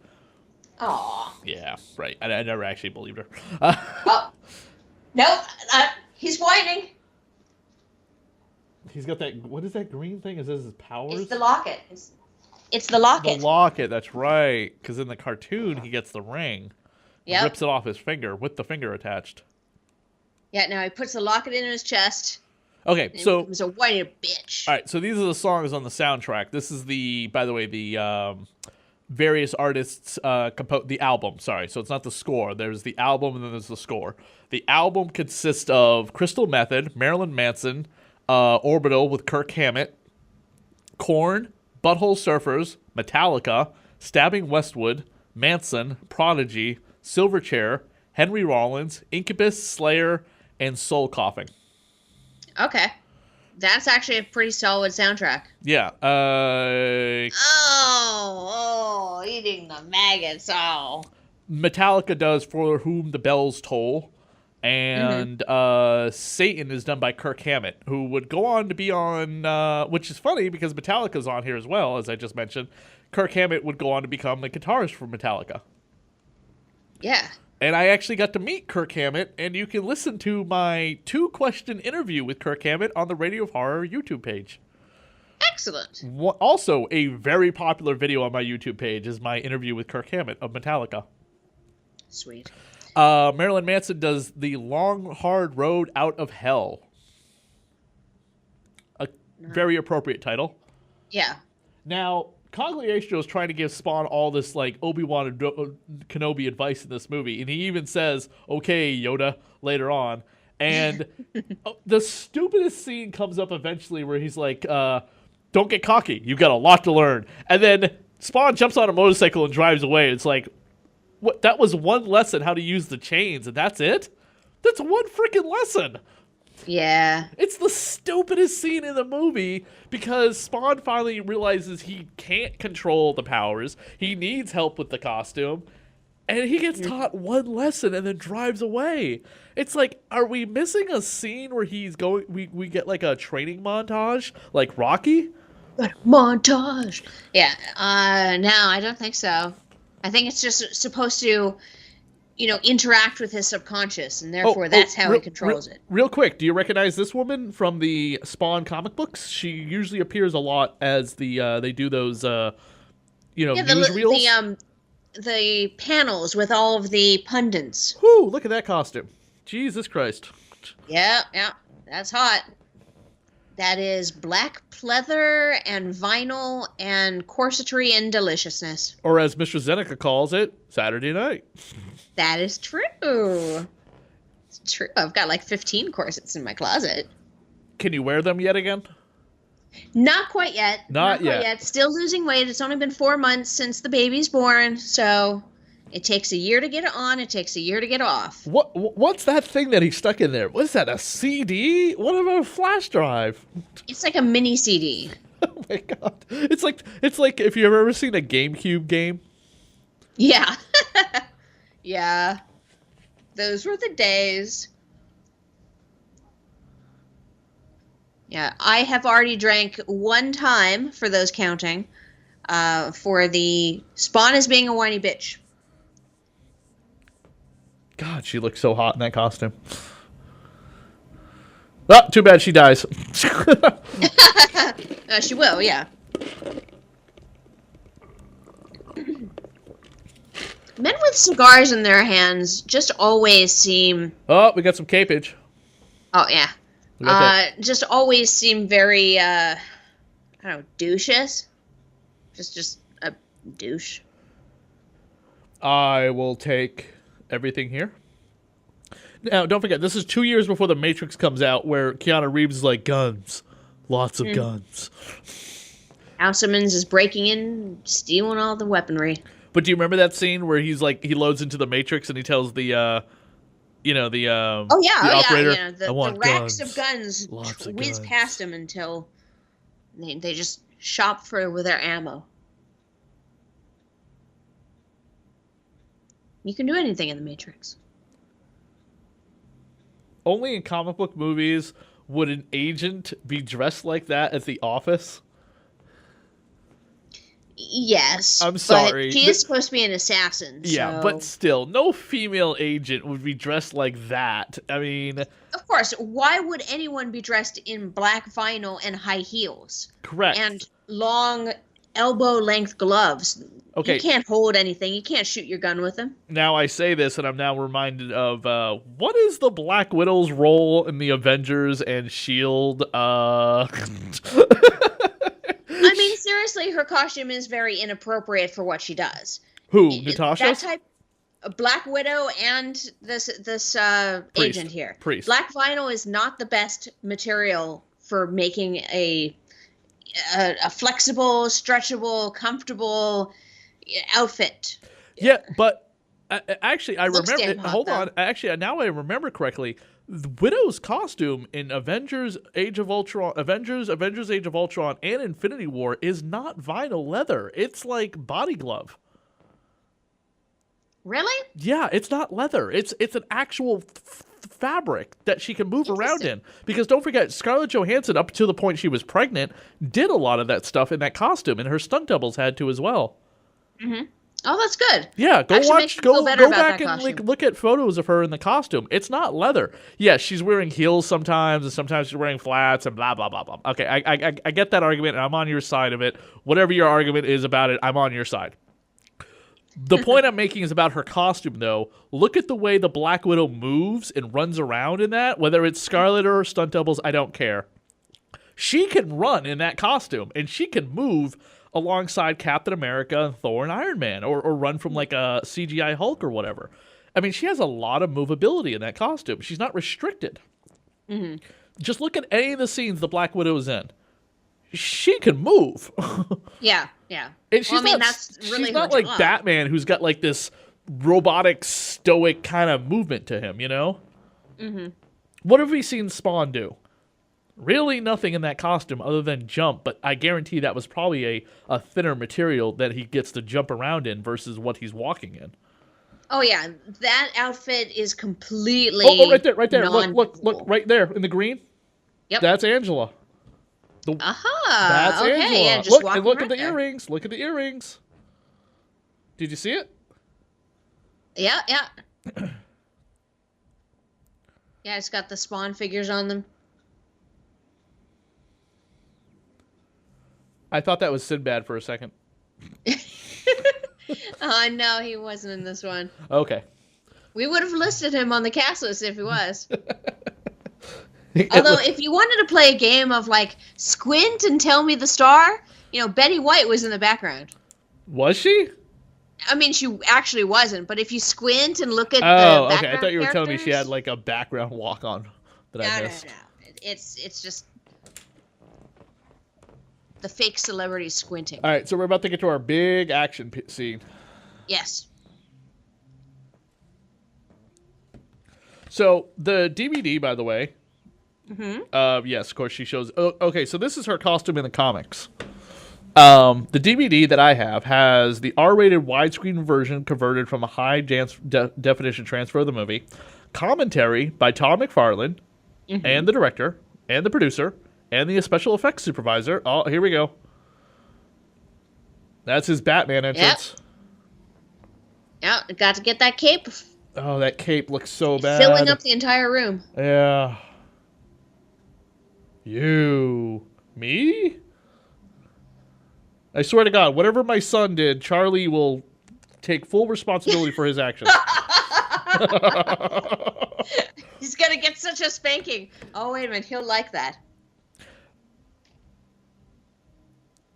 Aw. Yeah, right. I never actually believed her. Oh. Nope. He's whining. He's got that... What is that green thing? Is this his powers? It's the locket. It's the locket. The locket, that's right. Because in the cartoon, he gets the ring. Yep. Rips it off his finger with the finger attached. Yeah, now he puts the locket in his chest. Okay, so... He's a whiny bitch. All right, so these are the songs on the soundtrack. This is by the way, the various artists the album, sorry. So it's not the score. There's the album and then there's the score. The album consists of Crystal Method, Marilyn Manson, Orbital with Kirk Hammett, Korn, Butthole Surfers, Metallica, Stabbing Westwood, Manson, Prodigy, Silverchair, Henry Rollins, Incubus, Slayer, and Soul Coughing. Okay. That's actually a pretty solid soundtrack. Yeah. Eating the maggots. Oh. Metallica does For Whom the Bells Toll. And Satan is done by Kirk Hammett, who would go on to be on, which is funny because Metallica's on here as well, as I just mentioned. Kirk Hammett would go on to become the guitarist for Metallica. Yeah. And I actually got to meet Kirk Hammett, and you can listen to my 2-question interview with Kirk Hammett on the Radio of Horror YouTube page. Excellent. Also, a very popular video on my YouTube page is my interview with Kirk Hammett of Metallica. Sweet. Marilyn Manson does The Long Hard Road Out of Hell. A very appropriate title. Yeah. Now, Cogliostro is trying to give Spawn all this, like, Obi-Wan and Kenobi advice in this movie, and he even says, okay, Yoda, later on. And the stupidest scene comes up eventually where he's like, don't get cocky, you've got a lot to learn. And then Spawn jumps on a motorcycle and drives away. It's like, what? That was one lesson, how to use the chains, and that's it? That's one freaking lesson. Yeah. It's the stupidest scene in the movie because Spawn finally realizes he can't control the powers. He needs help with the costume. And he gets taught one lesson and then drives away. It's like, are we missing a scene where he's going, we get like a training montage like Rocky? Montage. Yeah. No, I don't think so. I think it's just supposed to, interact with his subconscious, and therefore that's how he controls it. Real quick, do you recognize this woman from the Spawn comic books? She usually appears a lot as they do those, newsreels. The panels with all of the pundits. Whoo, look at that costume. Jesus Christ. Yeah, that's hot. That is black pleather and vinyl and corsetry and deliciousness. Or as Mistress Zeneca calls it, Saturday night. That is true. It's true. I've got like 15 corsets in my closet. Can you wear them yet again? Not quite yet. Not quite yet. Still losing weight. It's only been 4 months since the baby's born, so it takes a year to get it on. It takes a year to get off. What's that thing that he stuck in there? What is that? A CD? What about a flash drive? It's like a mini CD. Oh my god! It's like if you've ever seen a GameCube game. Yeah. Yeah. Those were the days. Yeah, I have already drank one time, for those counting, for the Spawn as being a whiny bitch. God, she looks so hot in that costume. Oh, too bad she dies. She will, yeah. Men with cigars in their hands just always seem... Oh, we got some capage. Oh, yeah. Just always seem very, I don't know, douches. Just a douche. I will take everything here. Now, don't forget, this is 2 years before The Matrix comes out, where Keanu Reeves is like, guns. Lots of guns. Al Simmons is breaking in, stealing all the weaponry. But do you remember that scene where he's like, he loads into the Matrix and he tells the operator, yeah. The racks of guns whiz past him until they just shop with their ammo. You can do anything in the Matrix. Only in comic book movies would an agent be dressed like that at the office. Yes. I'm sorry. But she is supposed to be an assassin. Yeah, so... but still, no female agent would be dressed like that. I mean... Of course. Why would anyone be dressed in black vinyl and high heels? Correct. And long elbow-length gloves. Okay. You can't hold anything. You can't shoot your gun with them. Now I say this, and I'm now reminded of, what is the Black Widow's role in the Avengers and S.H.I.E.L.D.? I mean, seriously, her costume is very inappropriate for what she does. Who? Natasha? That type, Black Widow and this agent here. Priest. Black vinyl is not the best material for making a flexible, stretchable, comfortable outfit. Yeah, but actually, I remember. Hold though. on. Actually, now I remember correctly. The Widow's costume in Avengers Age of Ultron, Avengers Age of Ultron, and Infinity War is not vinyl leather. It's like body glove. Really? Yeah, it's not leather. It's an actual fabric that she can move around in. Because don't forget, Scarlett Johansson, up to the point she was pregnant, did a lot of that stuff in that costume, and her stunt doubles had to as well. Mm-hmm. Oh, that's good. Yeah, go back and look at photos of her in the costume. It's not leather. Yes, she's wearing heels sometimes, and sometimes she's wearing flats and blah, blah, blah, blah. Okay, I get that argument, and I'm on your side of it. Whatever your argument is about it, I'm on your side. The point I'm making is about her costume, though. Look at the way the Black Widow moves and runs around in that. Whether it's Scarlet or stunt doubles, I don't care. She can run in that costume, and she can move alongside Captain America, Thor, and Iron Man, or run from like a CGI Hulk or whatever. I mean, she has a lot of movability in that costume. She's not restricted. Mm-hmm. Just look at any of the scenes the Black Widow is in. She can move. Yeah. And she's that's really she's not like Batman, who's got like this robotic, stoic kind of movement to him, you know? Mm-hmm. What have we seen Spawn do? Really nothing in that costume other than jump, but I guarantee that was probably a thinner material that he gets to jump around in versus what he's walking in. Oh yeah, that outfit is completely right there. Look, right there in the green. Yep. That's Angela. That's okay, Angela. yeah, just look at the there. earrings. Look at the earrings. Did you see it? Yeah. Yeah, it's got the Spawn figures on them. I thought that was Sinbad for a second. Oh, no, he wasn't in this one. Okay. We would have listed him on the cast list if he was. Although, if you wanted to play a game of, like, squint and tell me the star, Betty White was in the background. Was she? I mean, she actually wasn't, but if you squint and look at the background okay. I thought you were telling me she had, characters- like, a background walk-on that I missed. No. It's just the fake celebrity squinting. All right, so we're about to get to our big action scene. Yes. So the DVD, by the way, Mm-hmm. yes, of course she shows. Oh, okay, so this is her costume in the comics. The DVD that I have has the R-rated widescreen version converted from a high definition transfer of the movie, commentary by Todd McFarlane, and the director, and the producer, and the special effects supervisor. Oh, here we go. That's his Batman entrance. Yeah, got to get that cape. Oh, that cape looks so bad. Filling up the entire room. Yeah. You. Me? I swear to God, whatever my son did, Charlie will take full responsibility for his actions. He's gonna get such a spanking. Oh, wait a minute, he'll like that.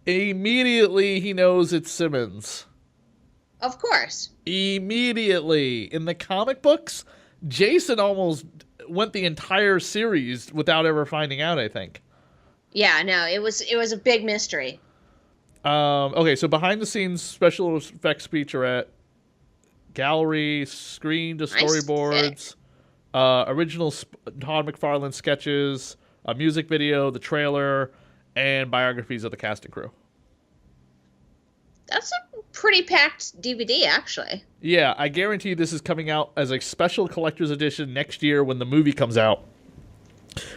Immediately, he knows it's Simmons. Of course. Immediately. In the comic books, Jason almost went the entire series without ever finding out, I think. Yeah, no, it was a big mystery. Okay, so behind the scenes special effects featurette, gallery, screen to storyboards, original Todd McFarlane sketches, a music video, the trailer, and biographies of the cast and crew. That's a pretty packed DVD, actually. Yeah, I guarantee this is coming out as a special collector's edition next year when the movie comes out.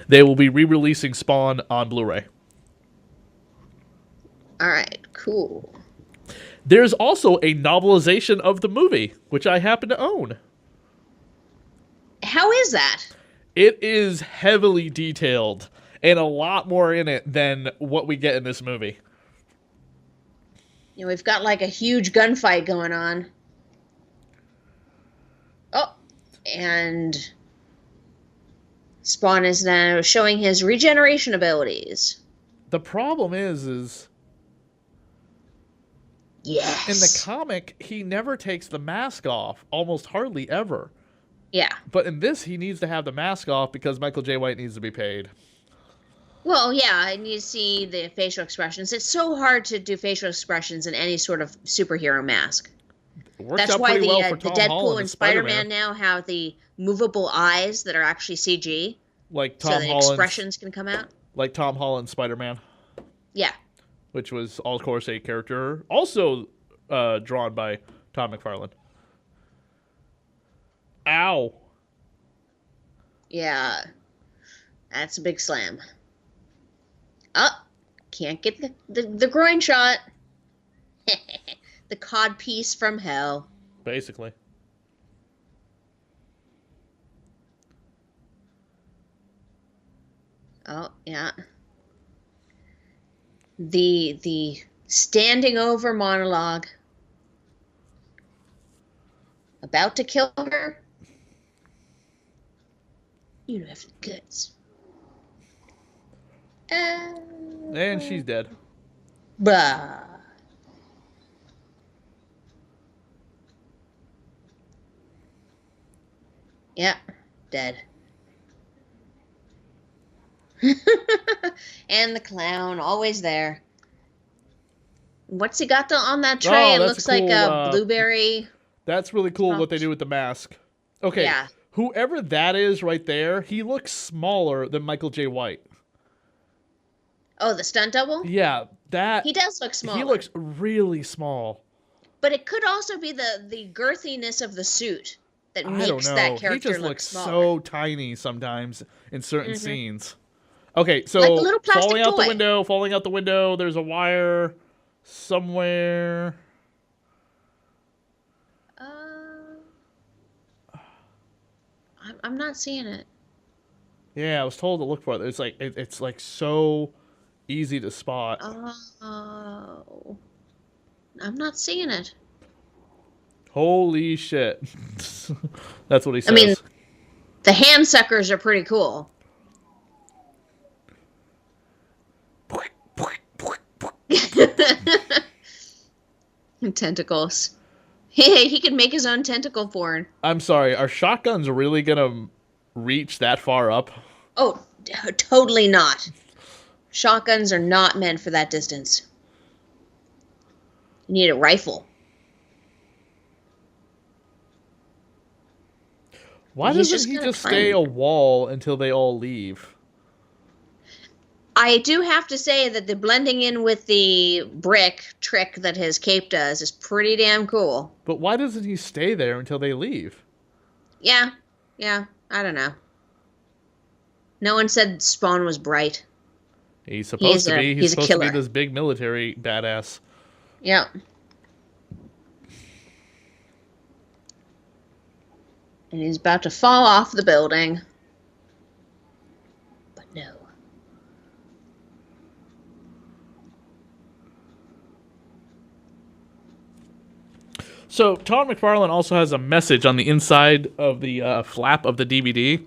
They will be re-releasing Spawn on Blu-ray. All right, cool. There's also a novelization of the movie, which I happen to own. How is that? It is heavily detailed and a lot more in it than what we get in this movie. We've got like a huge gunfight going on. Oh, and Spawn is now showing his regeneration abilities. The problem is yes. in the comic, he never takes the mask off, almost hardly ever. Yeah. But in this, he needs to have the mask off because Michael J. White needs to be paid. Well, yeah, and you see the facial expressions. It's so hard to do facial expressions in any sort of superhero mask. That's why the Deadpool and Spider-Man now have the movable eyes that are actually CG. Like Tom so the expressions can come out. Like Tom Holland's Spider-Man. Yeah. Which was, of course, a character also drawn by Todd McFarlane. Ow. Yeah. That's a big slam. Oh, can't get the groin shot. The cod piece from hell. Basically. Oh, yeah. The standing over monologue. About to kill her. You don't have the guts. And she's dead. Bah. Yeah, dead. And the clown, always there. What's he got on that tray? Oh, it that's looks a cool, like a blueberry. That's really cool what they do with the mask. Okay, Yeah. whoever that is right there, he looks smaller than Michael J. White. Oh, the stunt double? Yeah, He does look smaller. He looks really small. But it could also be the girthiness of the suit that I don't makes know. that character He just look looks smaller. so tiny sometimes in certain scenes. Okay, so Like a little plastic falling out toy. the window, there's a wire somewhere. I'm not seeing it. Yeah, I was told to look for it. It's like so easy to spot. Oh. I'm not seeing it. Holy shit. That's what he says. I mean, the hand suckers are pretty cool. Tentacles. Hey, he could make his own tentacle porn. I'm sorry, are shotguns really gonna reach that far up? Oh, totally not. Shotguns are not meant for that distance. You need a rifle. Why doesn't he just stay a wall until they all leave? I do have to say that the blending in with the brick trick that his cape does is pretty damn cool. But why doesn't he stay there until they leave? Yeah, I don't know. No one said Spawn was bright. He's supposed to be. He's supposed a killer. To be this big military badass. Yeah. And he's about to fall off the building. But no. So Todd McFarlane also has a message on the inside of the flap of the DVD.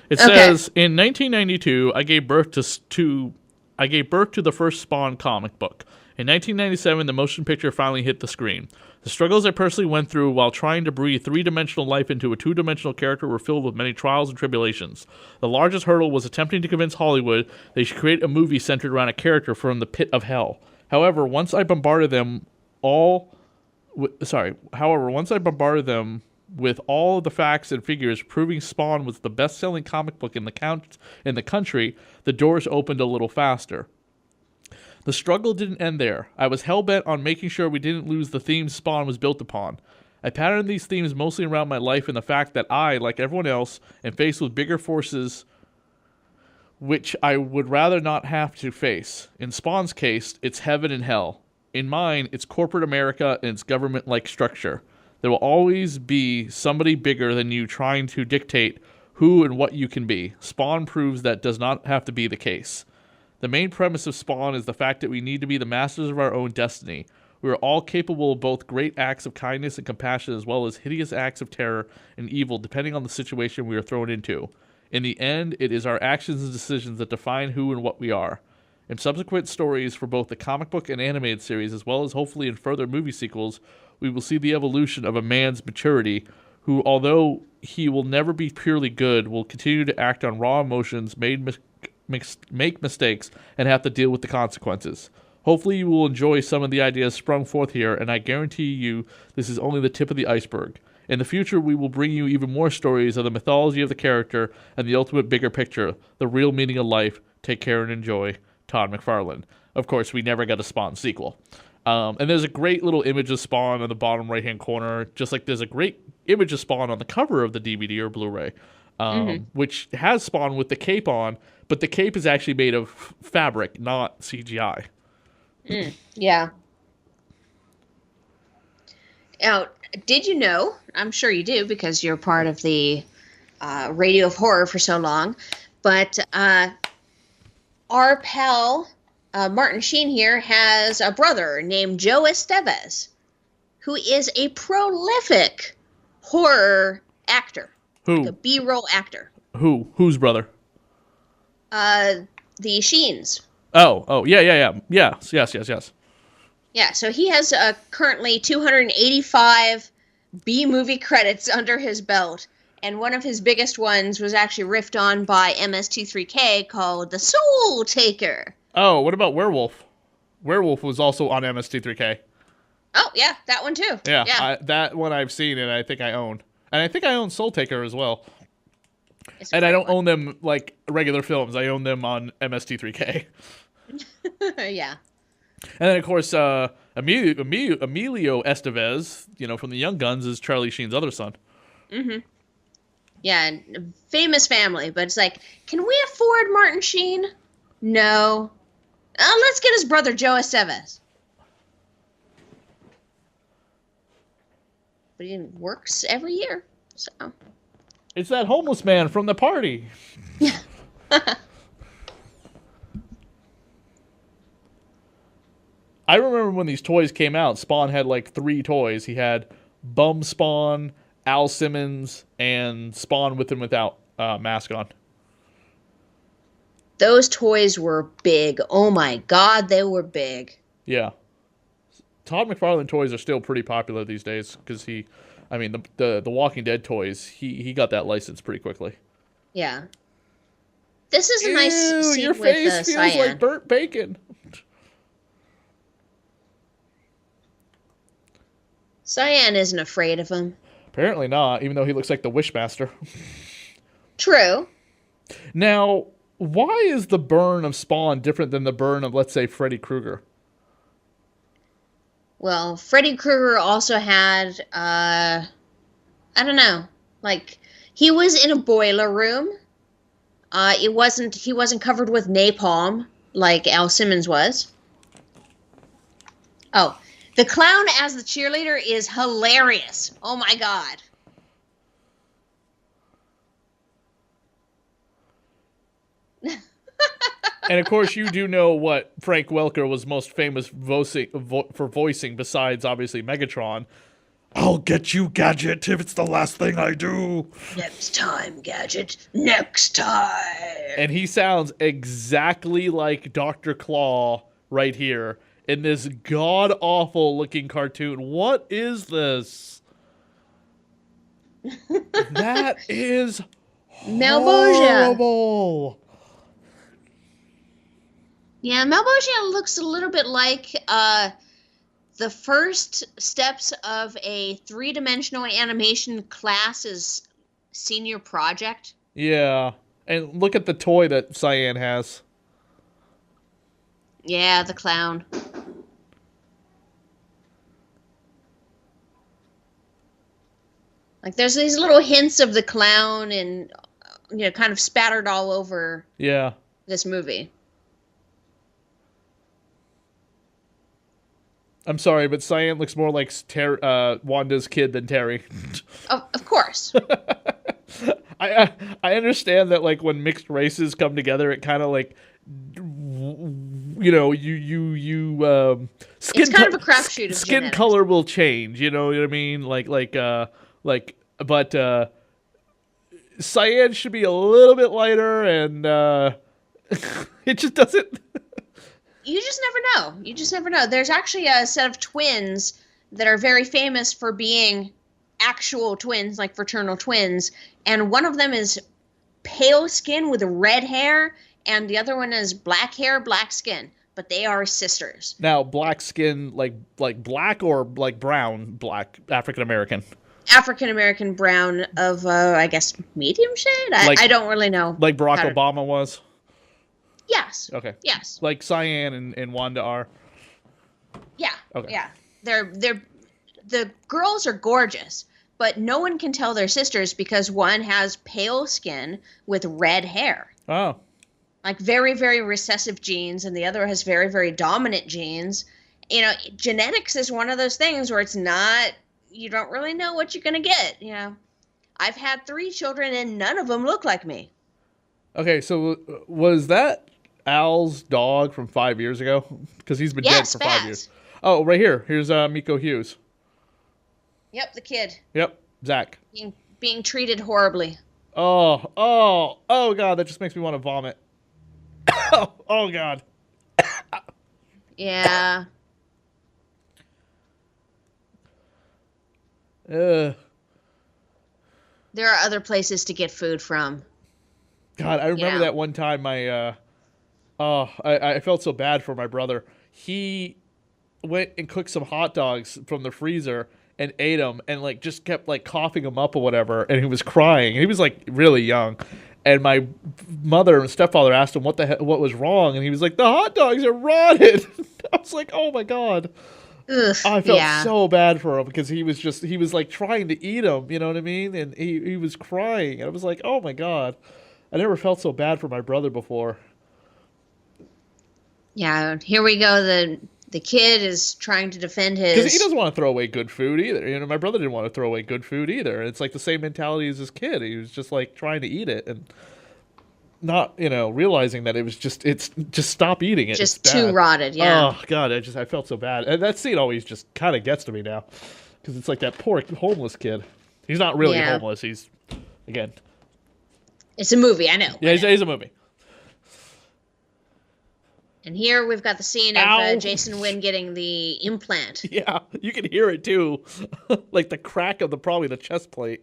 It says, "In 1992, I gave birth to the first Spawn comic book. In 1997, the motion picture finally hit the screen. The struggles I personally went through while trying to breathe three-dimensional life into a two-dimensional character were filled with many trials and tribulations. The largest hurdle was attempting to convince Hollywood they should create a movie centered around a character from the pit of hell. However, once I bombarded them with all of the facts and figures proving Spawn was the best-selling comic book in the country, the doors opened a little faster. The struggle didn't end there. I was hell-bent on making sure we didn't lose the themes Spawn was built upon. I patterned these themes mostly around my life and the fact that I, like everyone else, am faced with bigger forces which I would rather not have to face. In Spawn's case, it's heaven and hell. In mine, it's corporate America and its government-like structure. There will always be somebody bigger than you trying to dictate who and what you can be. Spawn proves that does not have to be the case. The main premise of Spawn is the fact that we need to be the masters of our own destiny. We are all capable of both great acts of kindness and compassion as well as hideous acts of terror and evil depending on the situation we are thrown into. In the end, it is our actions and decisions that define who and what we are. In subsequent stories for both the comic book and animated series, as well as hopefully in further movie sequels, we will see the evolution of a man's maturity who, although he will never be purely good, will continue to act on raw emotions, make mistakes, and have to deal with the consequences. Hopefully you will enjoy some of the ideas sprung forth here, and I guarantee you this is only the tip of the iceberg. In the future, we will bring you even more stories of the mythology of the character and the ultimate bigger picture, the real meaning of life. Take care and enjoy, Todd McFarlane." Of course, we never got a Spawn sequel. And there's a great little image of Spawn on the bottom right-hand corner, just like there's a great image of Spawn on the cover of the DVD or Blu-ray, which has Spawn with the cape on, but the cape is actually made of fabric, not CGI. Yeah. Now, did you know, I'm sure you do because you're part of the Radio of Horror for so long, but our pal Martin Sheen here has a brother named Joe Estevez, who is a prolific horror actor. Who? Like a B-roll actor. Who? Whose brother? The Sheens. Oh, yeah. Yes. Yeah, so he has currently 285 B-movie credits under his belt, and one of his biggest ones was actually riffed on by MS-23K called The Soul Taker. Oh, what about Werewolf? Werewolf was also on MS-23K. Oh, yeah, that one too. Yeah. That one I've seen and I think I own. And I think I own Soul Taker as well. It's a And I great don't own them like regular films. I own them on MST3K. one. Yeah. And then, of course, Emilio Estevez, from the Young Guns, is Charlie Sheen's other son. Mm-hmm. Yeah, famous family, but it's like, can we afford Martin Sheen? No. Let's get his brother Joe Estevez. But he works every year, so. It's that homeless man from the party. Yeah. I remember when these toys came out, Spawn had like 3 toys. He had Bum Spawn, Al Simmons, and Spawn with and without mask on. Those toys were big. Oh my God, they were big. Yeah. Todd McFarlane toys are still pretty popular these days because the Walking Dead toys, he got that license pretty quickly. Yeah. This is a nice scene your with face feels Cyan. like burnt bacon. Cyan isn't afraid of him. Apparently not, even though he looks like the Wishmaster. True. Now, why is the burn of Spawn different than the burn of, let's say, Freddy Krueger? Well, Freddy Krueger also had, I don't know, like, he was in a boiler room. He wasn't covered with napalm like Al Simmons was. Oh, the clown as the cheerleader is hilarious. Oh my God. And of course, you do know what Frank Welker was most famous for voicing, besides obviously Megatron. I'll get you, Gadget, if it's the last thing I do. Next time, Gadget. Next time. And he sounds exactly like Dr. Claw right here in this god-awful looking cartoon. What is this? That is horrible. Yeah, Malbosia looks a little bit like the first steps of a 3-dimensional animation class's senior project. Yeah. And look at the toy that Cyan has. Yeah, the clown. Like, there's these little hints of the clown and, kind of spattered all over this movie. I'm sorry, but Cyan looks more like Wanda's kid than Terry. Of course. I understand that, like, when mixed races come together, it kind of like, it's kind of a crapshoot of skin genetics. color will change. You know what I mean? But Cyan should be a little bit lighter, and it just doesn't. You just never know. There's actually a set of twins that are very famous for being actual twins, like fraternal twins. And one of them is pale skin with red hair, and the other one is black hair, black skin. But they are sisters. Now, black skin, like black or like brown, black, African-American? African-American brown of, I guess, medium shade? I don't really know. Like Barack Obama was? Yes. Okay. Yes. Like Cyan and Wanda are? Yeah. Okay. Yeah. The girls are gorgeous, but no one can tell they're sisters because one has pale skin with red hair. Oh. Like very, very recessive genes, and the other has very, very dominant genes. Genetics is one of those things where it's not, you don't really know what you're going to get. I've had 3 children and none of them look like me. Okay, so was that Al's dog from 5 years ago? Because he's been dead for 5 years. Oh, right here. Here's Miko Hughes. Yep, the kid. Yep, Zach. Being treated horribly. Oh, God, that just makes me want to vomit. Oh, God. Yeah. Ugh. There are other places to get food from. God, I remember that one time I felt so bad for my brother. He went and cooked some hot dogs from the freezer and ate them and, like, just kept, like, coughing them up or whatever, and he was crying. He was, like, really young. And my mother and stepfather asked him what was wrong, and he was like, "The hot dogs are rotted." I was like, "Oh my god." Ugh, I felt yeah. so bad for him because he was like trying to eat them, you know what I mean? And he was crying. And I was like, "Oh my god." I never felt so bad for my brother before. Yeah, here we go. The kid is trying to defend Because he his. doesn't want to throw away good food either. You know, my brother didn't want to throw away good food either. It's like the same mentality as his kid. He was just like trying to eat it and not, realizing that it's just stop eating it. It's Just too bad. rotted, yeah. Oh god, I felt so bad. And that scene always just kind of gets to me now, because it's like that poor homeless kid. He's not really Yeah. homeless. He's, again, It's a movie, I know. yeah, he's a movie. And here we've got the scene of Ow. Jason Wynn getting the implant. Yeah, you can hear it too, like the crack of probably the chest plate.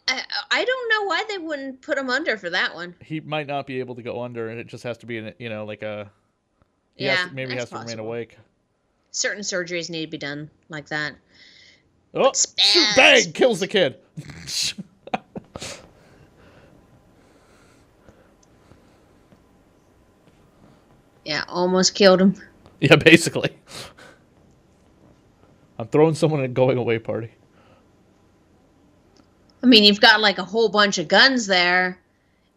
I don't know why they wouldn't put him under for that one. He might not be able to go under, and it just has to be like a. Maybe he has to remain awake. Certain surgeries need to be done like that. Oh, bang! Kills the kid. Yeah, almost killed him. Yeah, basically. I'm throwing someone in a going away party. I mean, you've got like a whole bunch of guns there,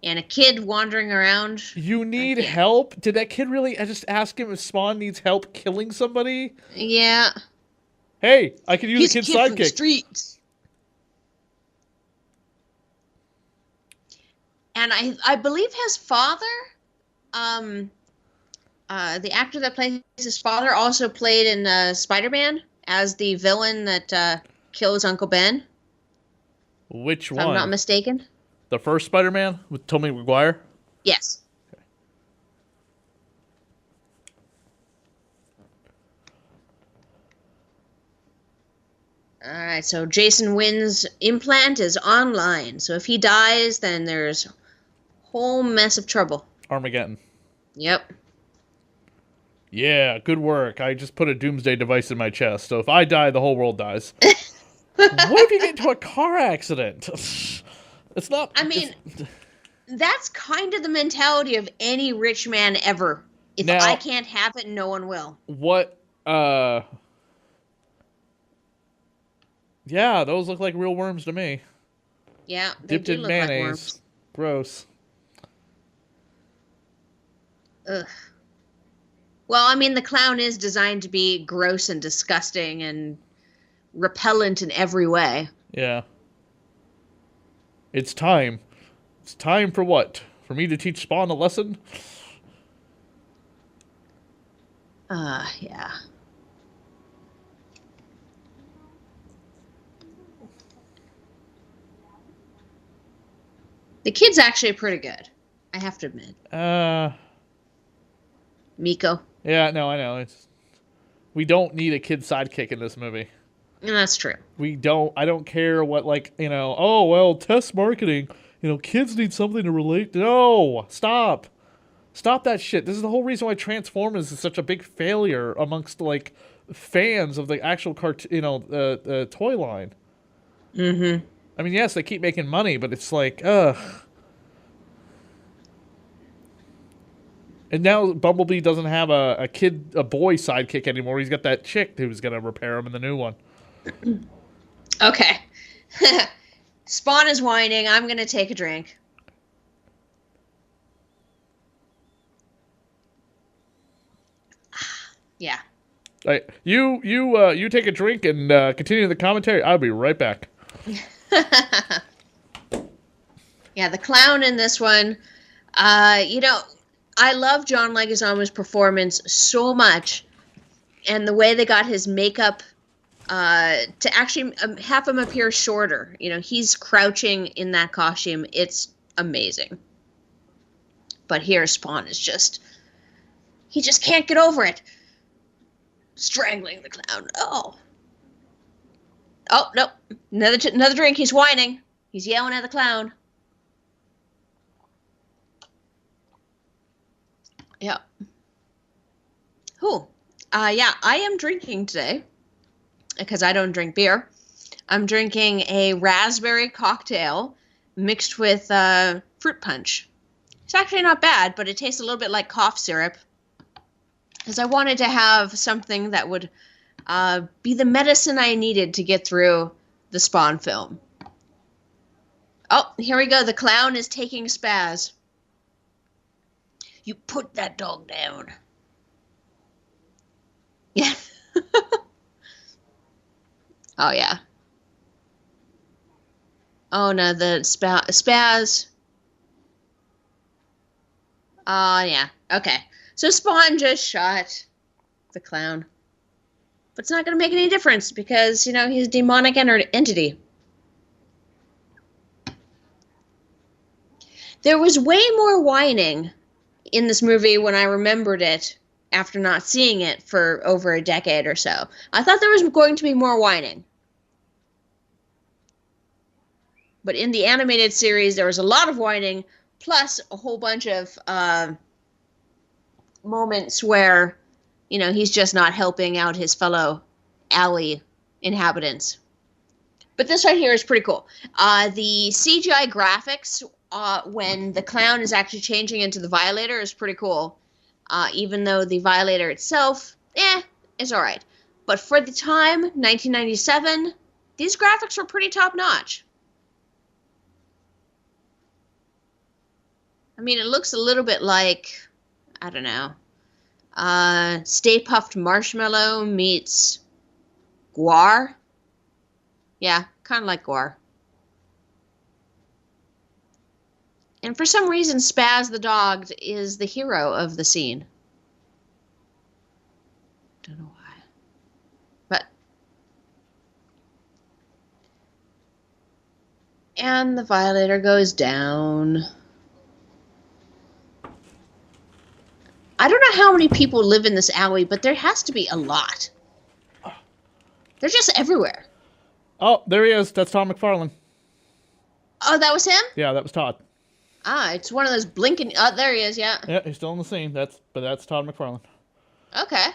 and a kid wandering around. You need help? Did that kid really? I just ask him if Spawn needs help killing somebody? Yeah. Hey, I could use He's a kid's kid from the sidekick. streets. And I believe his father, the actor that plays his father, also played in Spider-Man as the villain that kills Uncle Ben. Which If one? I'm not mistaken. The first Spider-Man with Tobey Maguire? Yes. Okay. All right, so Jason Wynn's implant is online. So if he dies, then there's a whole mess of trouble. Armageddon. Yep. Yeah, good work. I just put a doomsday device in my chest, so if I die, the whole world dies. What if you get into a car accident? It's not... I mean, that's kind of the mentality of any rich man ever. If Now, I can't have it, no one will. What, Yeah, those look like real worms to me. Yeah, they Dipped do in look like mayonnaise. worms. Gross. Ugh. Well, I mean, the clown is designed to be gross and disgusting and repellent in every way. Yeah. It's time. It's time for what? For me to teach Spawn a lesson? Yeah. The kid's actually pretty good, I have to admit. Miko. Yeah, no, I know. We don't need a kid sidekick in this movie. And that's true. I don't care what, oh, well, test marketing. Kids need something to relate to. No, stop. Stop that shit. This is the whole reason why Transformers is such a big failure amongst, fans of the actual toy line. Mm-hmm. I mean, yes, they keep making money, but it's like, ugh. And now Bumblebee doesn't have a boy sidekick anymore. He's got that chick who's going to repair him in the new one. Okay. Spawn is whining. I'm going to take a drink. Yeah. All right, you take a drink and continue the commentary. I'll be right back. Yeah, the clown in this one, I love John Leguizamo's performance so much, and the way they got his makeup to actually have him appear shorter. He's crouching in that costume. It's amazing. But here, Spawn is he just can't get over it. Strangling the clown. Oh, no. Another drink. He's whining. He's yelling at the clown. Yeah. Who? Yeah, I am drinking today because I don't drink beer. I'm drinking a raspberry cocktail mixed with fruit punch. It's actually not bad, but it tastes a little bit like cough syrup. Because I wanted to have something that would be the medicine I needed to get through the Spawn film. Oh, here we go. The clown is taking spaz. You put that dog down. Yeah. Oh, yeah. Oh, no, the spaz. Yeah. Okay. So Spawn just shot the clown. But it's not going to make any difference because, he's a demonic entity. There was way more whining in this movie when I remembered it after not seeing it for over a decade or so. I thought there was going to be more whining. But in the animated series, there was a lot of whining, plus a whole bunch of moments where, he's just not helping out his fellow alley inhabitants. But this right here is pretty cool. The CGI graphics when the clown is actually changing into the Violator is pretty cool. Even though the Violator itself, is alright. But for the time, 1997, these graphics were pretty top-notch. I mean, it looks a little bit like, I don't know, Stay Puft Marshmallow meets Guar. Yeah, kind of like Guar. And for some reason, Spaz the dog is the hero of the scene. Don't know why. But. And the Violator goes down. I don't know how many people live in this alley, but there has to be a lot. They're just everywhere. Oh, there he is. That's Todd McFarlane. Oh, that was him? Yeah, that was Todd. Ah, it's one of those blinking... Oh, there he is, yeah. Yeah, he's still in the scene. But that's Todd McFarlane. Okay.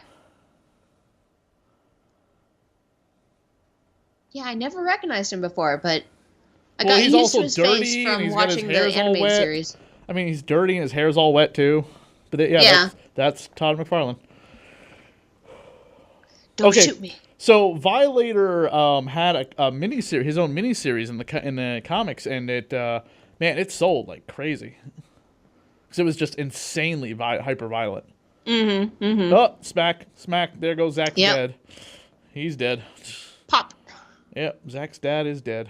Yeah, I never recognized him before, but I got used to his face from watching the animated series. I mean, he's dirty and his hair's all wet, too. But yeah. That's Todd McFarlane. Don't shoot me. So Violator had a miniseries, his own miniseries in the comics, and it sold like crazy. Because it was just insanely hyper violent. Mm-hmm. Mm-hmm. Oh, smack! There goes Zach's dad. He's dead. Pop. Yep, Zach's dad is dead.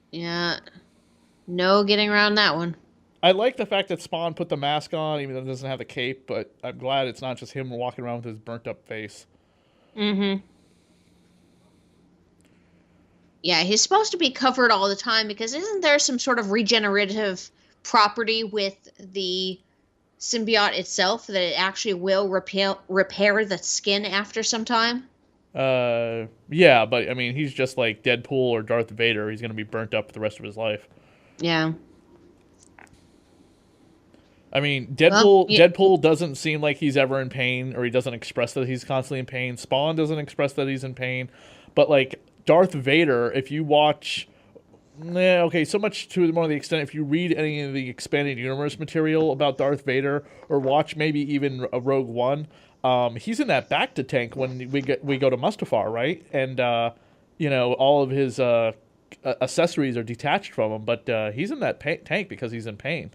Yeah. No getting around that one. I like the fact that Spawn put the mask on, even though it doesn't have the cape, but I'm glad it's not just him walking around with his burnt-up face. Mm-hmm. Yeah, he's supposed to be covered all the time, because isn't there some sort of regenerative property with the symbiote itself that it actually will repair the skin after some time? Yeah, but, I mean, he's just like Deadpool or Darth Vader. He's going to be burnt up for the rest of his life. Yeah. I mean, Deadpool doesn't seem like he's ever in pain, or he doesn't express that he's constantly in pain. Spawn doesn't express that he's in pain. But, like, Darth Vader, if you watch... so much to more the extent, if you read any of the expanded universe material about Darth Vader, or watch maybe even Rogue One, he's in that Bacta tank when we go to Mustafar, right? And, all of his accessories are detached from him, but he's in that tank because he's in pain.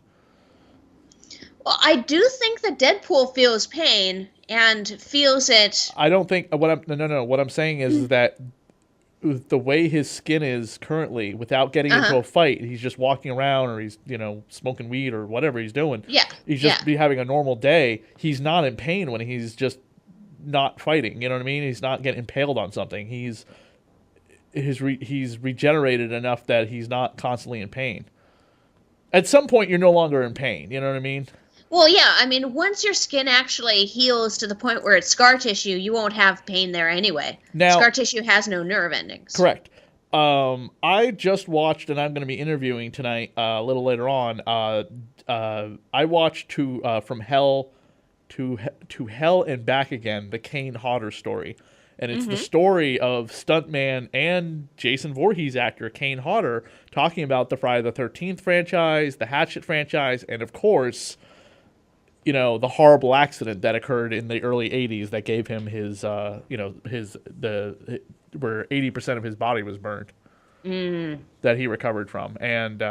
Well, I do think that Deadpool feels pain and feels it. I don't think what I'm saying is that the way his skin is currently, without getting into a fight, he's just walking around, or he's smoking weed or whatever he's doing. Yeah, he's just be having a normal day. He's not in pain when he's just not fighting. You know what I mean? He's not getting impaled on something. He's regenerated enough that he's not constantly in pain. At some point, you're no longer in pain. You know what I mean? Well, yeah. I mean, once your skin actually heals to the point where it's scar tissue, you won't have pain there anyway. Now, scar tissue has no nerve endings. Correct. I just watched, and I'm going to be interviewing tonight a little later on. I watched From Hell to Hell and Back Again, the Kane Hodder story. And it's the story of stuntman and Jason Voorhees actor Kane Hodder talking about the Friday the 13th franchise, the Hatchet franchise, and of course, the horrible accident that occurred in the early 80s that gave him his, where 80% of his body was burned that he recovered from. And,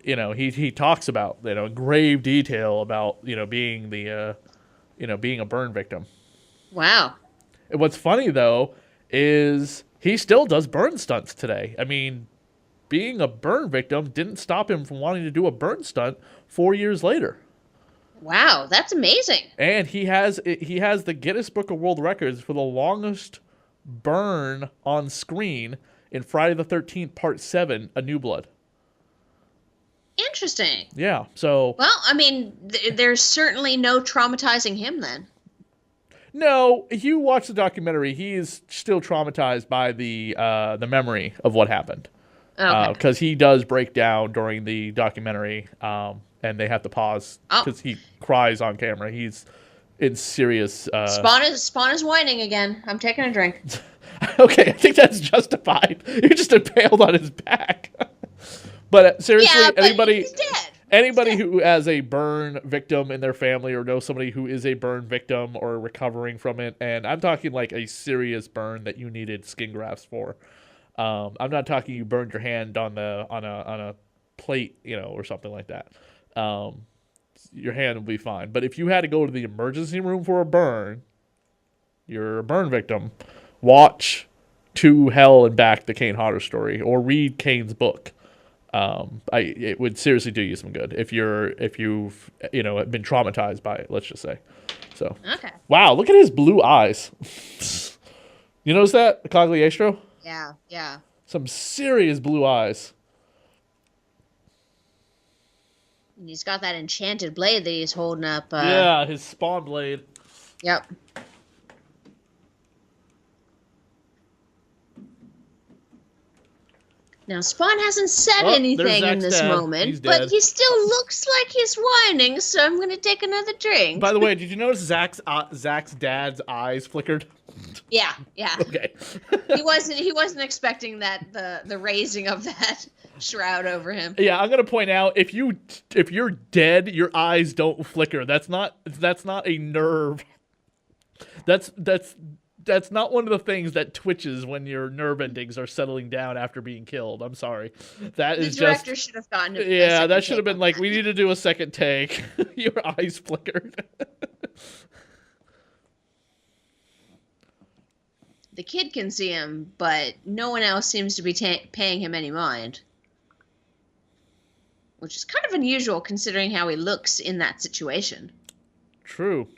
he talks about, in grave detail about, being being a burn victim. Wow. And what's funny, though, is he still does burn stunts today. I mean, being a burn victim didn't stop him from wanting to do a burn stunt 4 years later. Wow, that's amazing. And he has the Guinness Book of World Records for the longest burn on screen in Friday the 13th, Part 7, A New Blood. Interesting. Yeah, so... Well, I mean, there's certainly no traumatizing him then. No, if you watch the documentary, he is still traumatized by the memory of what happened. Okay. Because he does break down during the documentary, and they have to pause because he cries on camera. He's in serious... Spawn is whining again. I'm taking a drink. Okay, I think that's justified. You're just impaled on his back. But seriously, he's dead. Anybody who has a burn victim in their family or knows somebody who is a burn victim or recovering from it, and I'm talking like a serious burn that you needed skin grafts for. I'm not talking you burned your hand on a plate, or something like that. Your hand will be fine. But if you had to go to the emergency room for a burn, you're a burn victim. Watch To Hell and Back: The Kane Hodder Story, or read Kane's book. It would seriously do you some good if you've been traumatized by it. Let's just say. So. Okay. Wow, look at his blue eyes. You notice that, Cogliastro? Yeah. Some serious blue eyes. And he's got that enchanted blade that he's holding up. Yeah, his spawn blade. Yep. Now, Spawn hasn't said anything in this moment, but he still looks like he's whining, so I'm going to take another drink. By the way, did you notice Zach's dad's eyes flickered? Yeah. Okay. He wasn't expecting that the raising of that shroud over him. Yeah, I'm going to point out if you're dead, your eyes don't flicker. That's not a nerve. That's not one of the things that twitches when your nerve endings are settling down after being killed. I'm sorry. The director should have gotten it. Yeah, that should have been like, we need to do a second take. Your eyes flickered. The kid can see him, but no one else seems to be paying him any mind. Which is kind of unusual considering how he looks in that situation. True.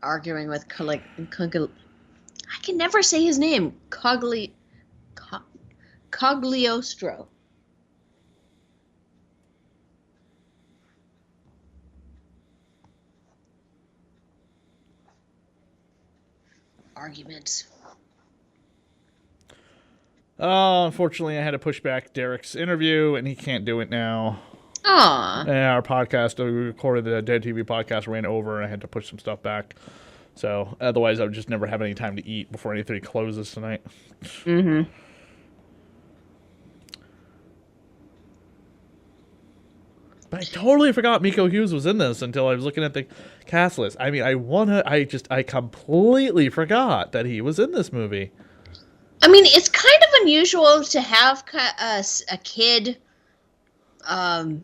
Arguing with I can never say his name. Cogliostro. Arguments. Unfortunately, I had to push back Derek's interview, and he can't do it now. Aww. And our podcast, we recorded the Dead TV podcast, ran over, and I had to push some stuff back. So otherwise, I would just never have any time to eat before anything closes tonight. Mm-hmm. But I totally forgot Miko Hughes was in this until I was looking at the cast list. I mean, I completely forgot that he was in this movie. I mean, it's kind of unusual to have a kid. I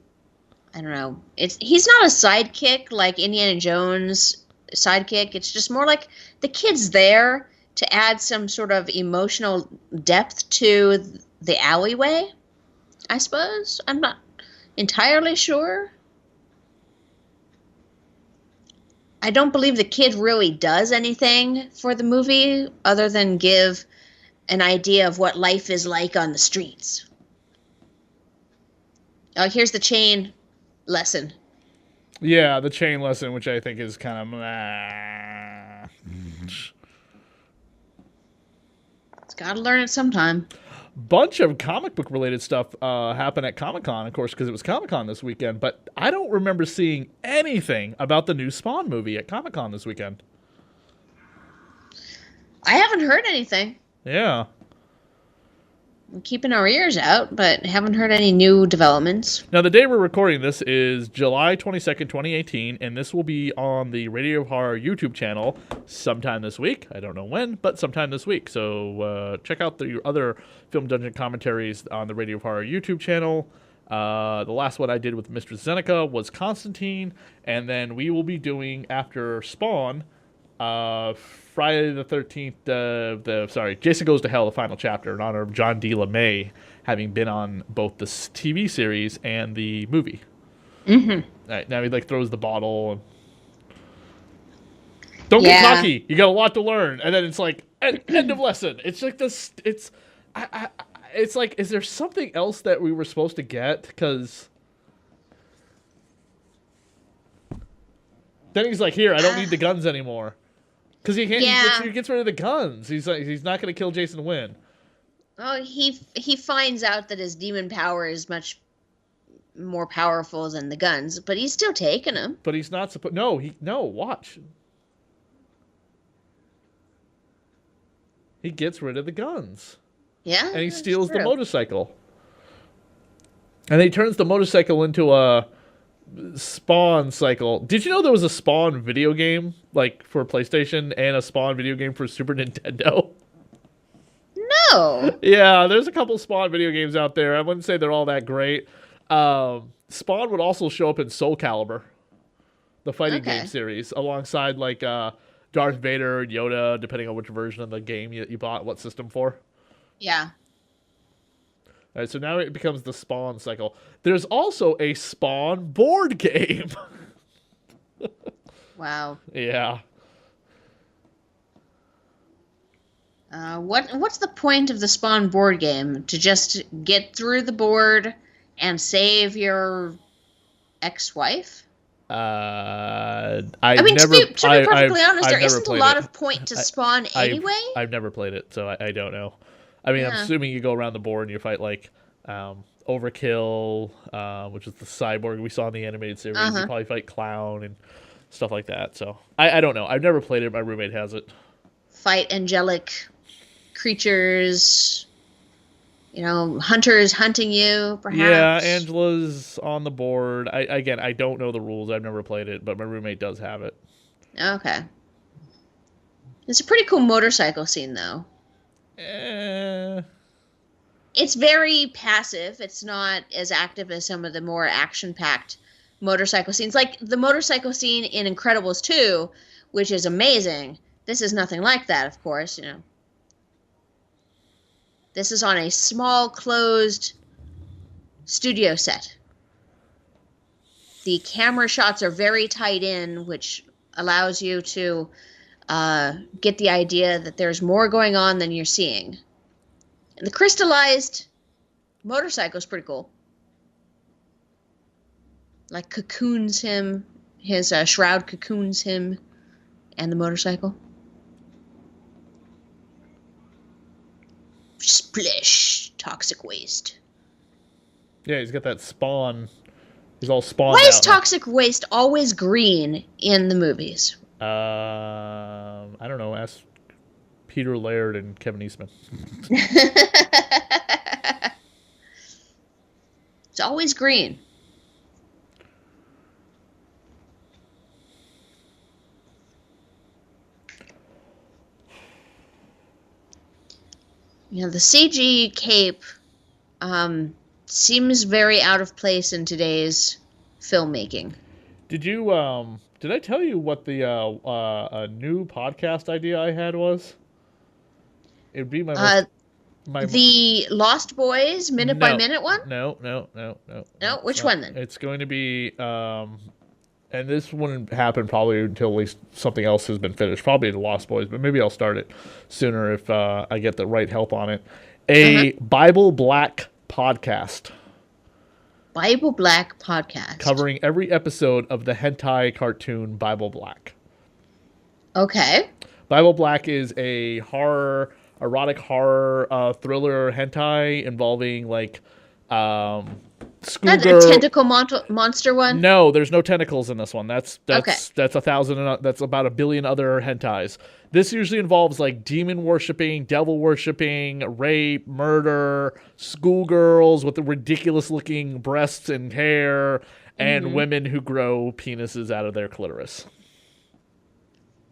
don't know. He's not a sidekick like Indiana Jones sidekick. It's just more like the kid's there to add some sort of emotional depth to the alleyway, I suppose. I'm not entirely sure. I don't believe the kid really does anything for the movie other than give an idea of what life is like on the streets. Oh, here's the chain lesson. Yeah, the chain lesson, which I think is kind of... It's got to learn it sometime. bunch of comic book related stuff happened at Comic-Con, of course, because it was Comic-Con this weekend, but I don't remember seeing anything about the new Spawn movie at Comic-Con this weekend. I haven't heard anything. Yeah. We're keeping our ears out, but haven't heard any new developments. Now, the day we're recording this is July 22nd, 2018, and this will be on the Radio Horror YouTube channel sometime this week. I don't know when, but sometime this week. So check out the other Film Dungeon commentaries on the Radio Horror YouTube channel. The last one I did with Mistress Zeneca was Constantine, and then we will be doing, after Spawn, Friday the 13th, Jason Goes to Hell, the final chapter, in honor of John D. LeMay having been on both the TV series and the movie. Mm-hmm. All right, now he throws the bottle. And... Don't get cocky. You got a lot to learn, and then it's end of lesson. It's like this. It's like, is there something else that we were supposed to get? Because then he's like, here, I don't need the guns anymore. Because he can't. He gets rid of the guns. He's not going to kill Jason Wynn. Oh, he finds out that his demon power is much more powerful than the guns, but he's still taking them. But he's not supposed. No, watch. He gets rid of the guns. Yeah, and he steals the motorcycle. And he turns the motorcycle into a Spawn cycle. Did you know there was a Spawn video game for PlayStation and a Spawn video game for Super Nintendo? No. Yeah, there's a couple Spawn video games out there. I wouldn't say they're all that great. Spawn would also show up in Soul Calibur, the fighting game series, alongside Darth Vader and Yoda, depending on which version of the game you bought what system for. Yeah. All right, so now it becomes the Spawn cycle. There's also a Spawn board game. Wow. Yeah. What's the point of the Spawn board game? To just get through the board and save your ex-wife? To be perfectly honest, there isn't a lot of point to Spawn anyway. I've never played it, so I don't know. I mean, I'm assuming you go around the board and you fight Overkill, which is the cyborg we saw in the animated series. You probably fight Clown and stuff like that. So I don't know. I've never played it. My roommate has it. Fight angelic creatures. Hunters hunting you, perhaps. Yeah, Angela's on the board. I don't know the rules. I've never played it, but my roommate does have it. Okay. It's a pretty cool motorcycle scene, though. It's very passive. It's not as active as some of the more action-packed motorcycle scenes. Like the motorcycle scene in Incredibles 2, which is amazing. This is nothing like that, of course, This is on a small, closed studio set. The camera shots are very tight in, which allows you to get the idea that there's more going on than you're seeing. And the crystallized motorcycle is pretty cool. Cocoons him, his shroud cocoons him, and the motorcycle. Splish, toxic waste. Yeah, he's got that spawn. He's all spawned. Why is toxic waste always green in the movies? I don't know. Ask Peter Laird and Kevin Eastman. It's always green. The CG cape seems very out of place in today's filmmaking. Did I tell you what the new podcast idea I had was? It'd be the Lost Boys minute by minute one? No. No, which one then? It's going to be and this wouldn't happen probably until at least something else has been finished. Probably the Lost Boys, but maybe I'll start it sooner if I get the right help on it. A Bible Black podcast. Bible Black podcast. Covering every episode of the hentai cartoon Bible Black. Okay. Bible Black is a horror erotic horror thriller hentai involving like Not a schoolgirl. tentacle monster one? No, there's no tentacles in this one. That's Okay. that's about 1 billion other hentais. This usually involves like demon worshipping, devil worshipping, rape, murder, schoolgirls with the ridiculous looking breasts and hair, and women who grow penises out of their clitoris.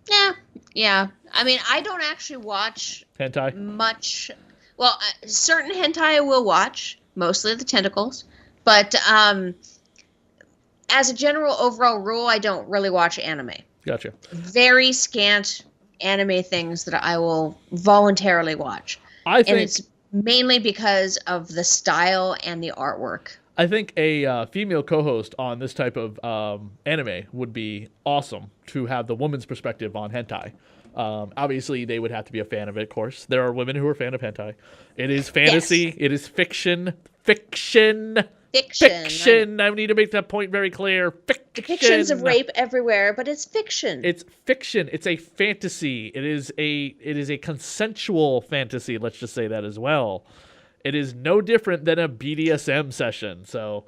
Yeah. Yeah. I mean, I don't actually watch Hentai? much. Well, certain hentai I will watch, mostly the tentacles. But as a general overall rule, I don't really watch anime. Gotcha. Very scant anime things that I will voluntarily watch. And it's mainly because of the style and the artwork. I think a female co-host on this type of anime would be awesome to have the woman's perspective on hentai. Obviously, they would have to be a fan of it, of course. There are women who are fan of hentai. It is fantasy. Yes. It is fiction. Fiction. I need to make that point very clear. Fiction. Depictions of rape everywhere, but it's fiction. It's fiction. It's a fantasy. It is a consensual fantasy. Let's just say that as well. It is no different than a BDSM session. So,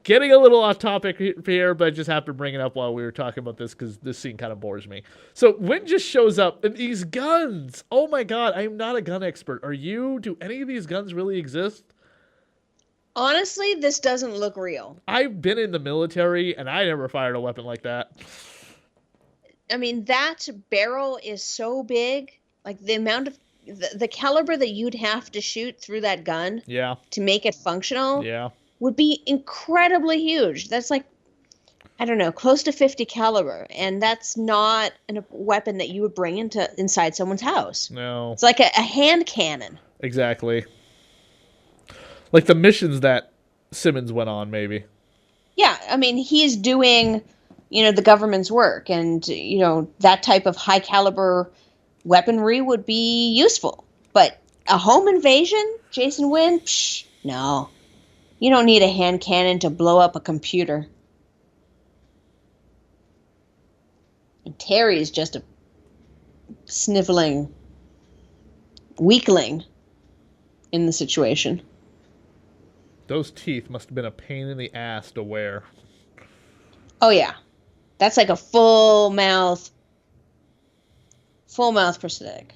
getting a little off topic here, but I just have to bring it up while we were talking about this because this scene kind of bores me. So, Wynn just shows up and these guns. Oh my god, I am not a gun expert. Are you? Do any of these guns really exist? Honestly, this doesn't look real. I've been in the military and I never fired a weapon like that. I mean, that barrel is so big. Like the amount of the caliber that you'd have to shoot through that gun to make it functional would be incredibly huge. That's like, I don't know, close to 50 caliber. And that's not a weapon that you would bring inside someone's house. No. It's like a hand cannon. Exactly. Like the missions that Simmons went on, maybe. Yeah, I mean, he's doing, the government's work. And, that type of high caliber weaponry would be useful. But a home invasion, Jason Wynn? Psh, no. You don't need a hand cannon to blow up a computer. And Terry is just a sniveling weakling in the situation. Those teeth must have been a pain in the ass to wear. Oh, yeah. That's like a full mouth prosthetic.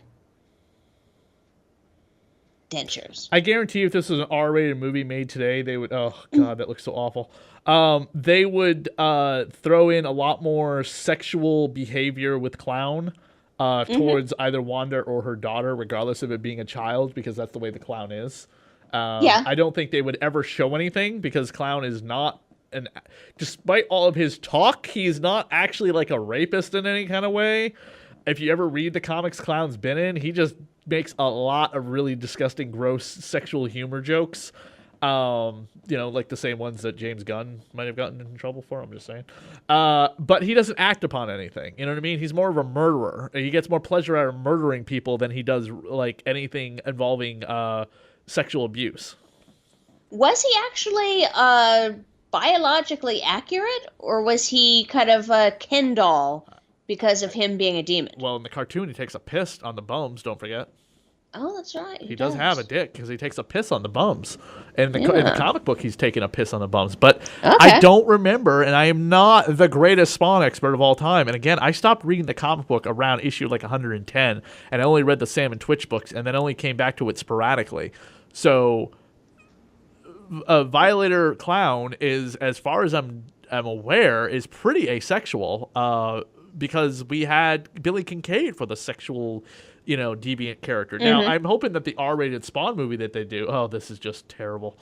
Dentures. I guarantee if this was an R-rated movie made today, they would... Oh, God, that looks so awful. They would throw in a lot more sexual behavior with Clown towards either Wanda or her daughter, regardless of it being a child, because that's the way the Clown is. I don't think they would ever show anything because Clown is not despite all of his talk, he's not actually like a rapist in any kind of way. If you ever read the comics Clown's been in, he just makes a lot of really disgusting, gross sexual humor jokes. Like the same ones that James Gunn might have gotten in trouble for. I'm just saying. But he doesn't act upon anything. You know what I mean? He's more of a murderer. He gets more pleasure out of murdering people than he does like anything involving sexual abuse. Was he actually biologically accurate, or was he kind of a Ken doll because of him being a demon? Well, in the cartoon, he takes a piss on the bums, don't forget. Oh, that's right. He does have a dick because he takes a piss on the bums. And in the comic book, he's taking a piss on the bums. But I don't remember, and I am not the greatest Spawn expert of all time. And again, I stopped reading the comic book around issue like 110, and I only read the Sam and Twitch books, and then only came back to it sporadically. So, Violator Clown is, as far as I'm aware, is pretty asexual. Because we had Billy Kincaid for the sexual, deviant character. Now, I'm hoping that the R-rated Spawn movie that they do. Oh, this is just terrible.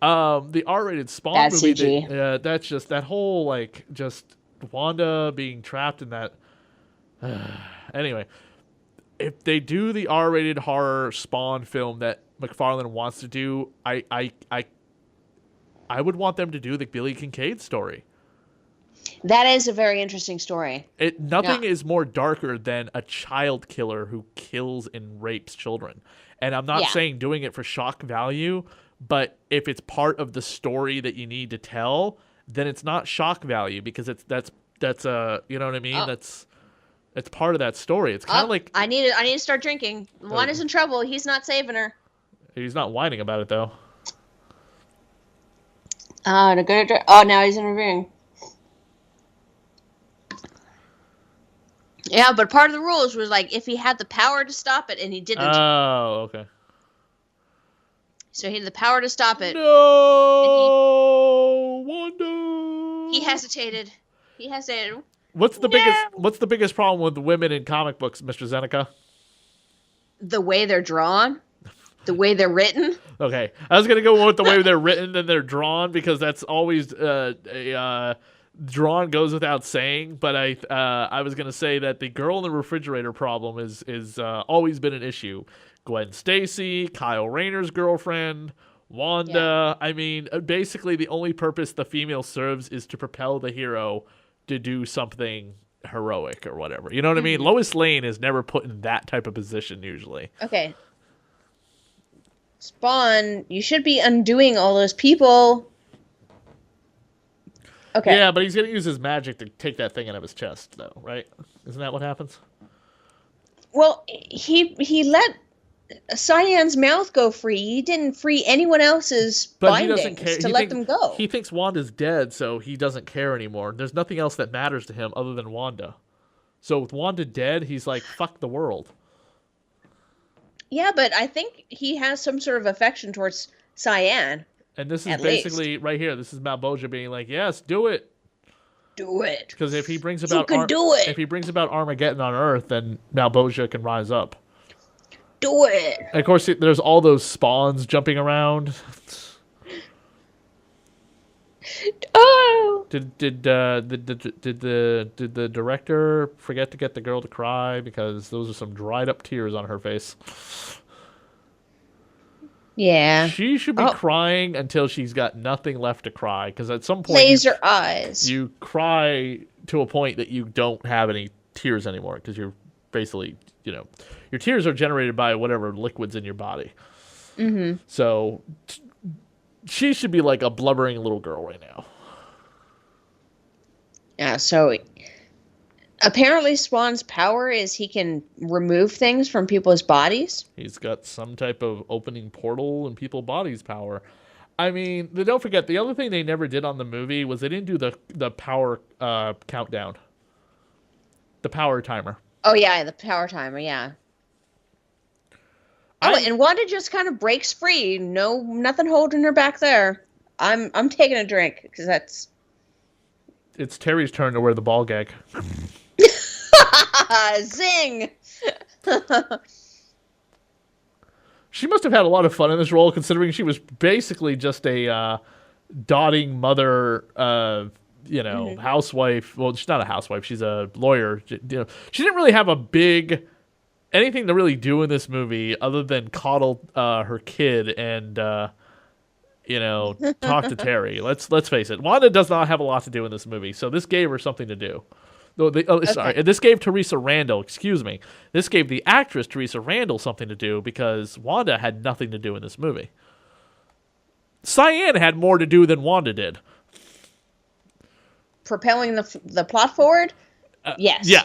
The R-rated Spawn movie. CG. That's just that whole just Wanda being trapped in that. Anyway, if they do the R-rated horror Spawn film that McFarlane wants to do, I would want them to do the Billy Kincaid story. That is a very interesting story. Nothing is more darker than a child killer who kills and rapes children. And I'm not saying doing it for shock value, but if it's part of the story that you need to tell, then it's not shock value because that's you know what I mean? It's part of that story. It's kind of like I need to start drinking. Wanda's in trouble. He's not saving her. he's not whining about it though. Oh, now he's interviewing. Yeah, but part of the rules was like if he had the power to stop it, and he didn't. Oh, okay. So he had the power to stop it. No, Wanda. He hesitated. What's the biggest problem with women in comic books, Mr. Zeneca? The way they're drawn, the way they're written. Okay, I was gonna go with the way they're written and they're drawn because that's always drawn goes without saying. But I was gonna say that the girl in the refrigerator problem is always been an issue. Gwen Stacy, Kyle Rayner's girlfriend, Wanda. Yeah. I mean, basically the only purpose the female serves is to propel the hero to do something heroic or whatever. You know what I mean? Lois Lane is never put in that type of position usually. Okay. Spawn, you should be undoing all those people. Okay. Yeah, but he's going to use his magic to take that thing out of his chest, though, right? Isn't that what happens? Well, he let Cyan's mouth go free. He didn't free anyone else's bindings to let them go. He thinks Wanda's dead, so he doesn't care anymore. There's nothing else that matters to him other than Wanda. So with Wanda dead, he's like, fuck the world. Yeah, but I think he has some sort of affection towards Cyan. And this is basically right here. This is Malboja being like, yes, do it. Do it. Because if he brings about if he brings about Armageddon on Earth, then Malboja can rise up. Do it. And of course, there's all those spawns jumping around. Oh. Did the director forget to get the girl to cry because those are some dried up tears on her face? Yeah. She should be crying until she's got nothing left to cry, because at some point laser eyes. You cry to a point that you don't have any tears anymore, because you're basically, your tears are generated by whatever liquids in your body. Mm-hmm. So she should be like a blubbering little girl right now. Yeah, so apparently Spawn's power is he can remove things from people's bodies. He's got some type of opening portal in people's bodies power. I mean, don't forget, the other thing they never did on the movie was they didn't do the power countdown. The power timer. Oh, yeah, the power timer, yeah. And Wanda just kind of breaks free. Nothing holding her back there. I'm taking a drink, because that's... It's Terry's turn to wear the ball gag. Zing! She must have had a lot of fun in this role, considering she was basically just a dotting mother, housewife. Well, she's not a housewife. She's a lawyer. She didn't really have anything to really do in this movie other than coddle her kid and talk to Terry. Let's face it. Wanda does not have a lot to do in this movie, so this gave her something to do. Sorry, this gave Teresa Randall, this gave the actress Teresa Randall something to do, because Wanda had nothing to do in this movie. Cyan had more to do than Wanda did. Propelling the plot forward? Yes. Yeah,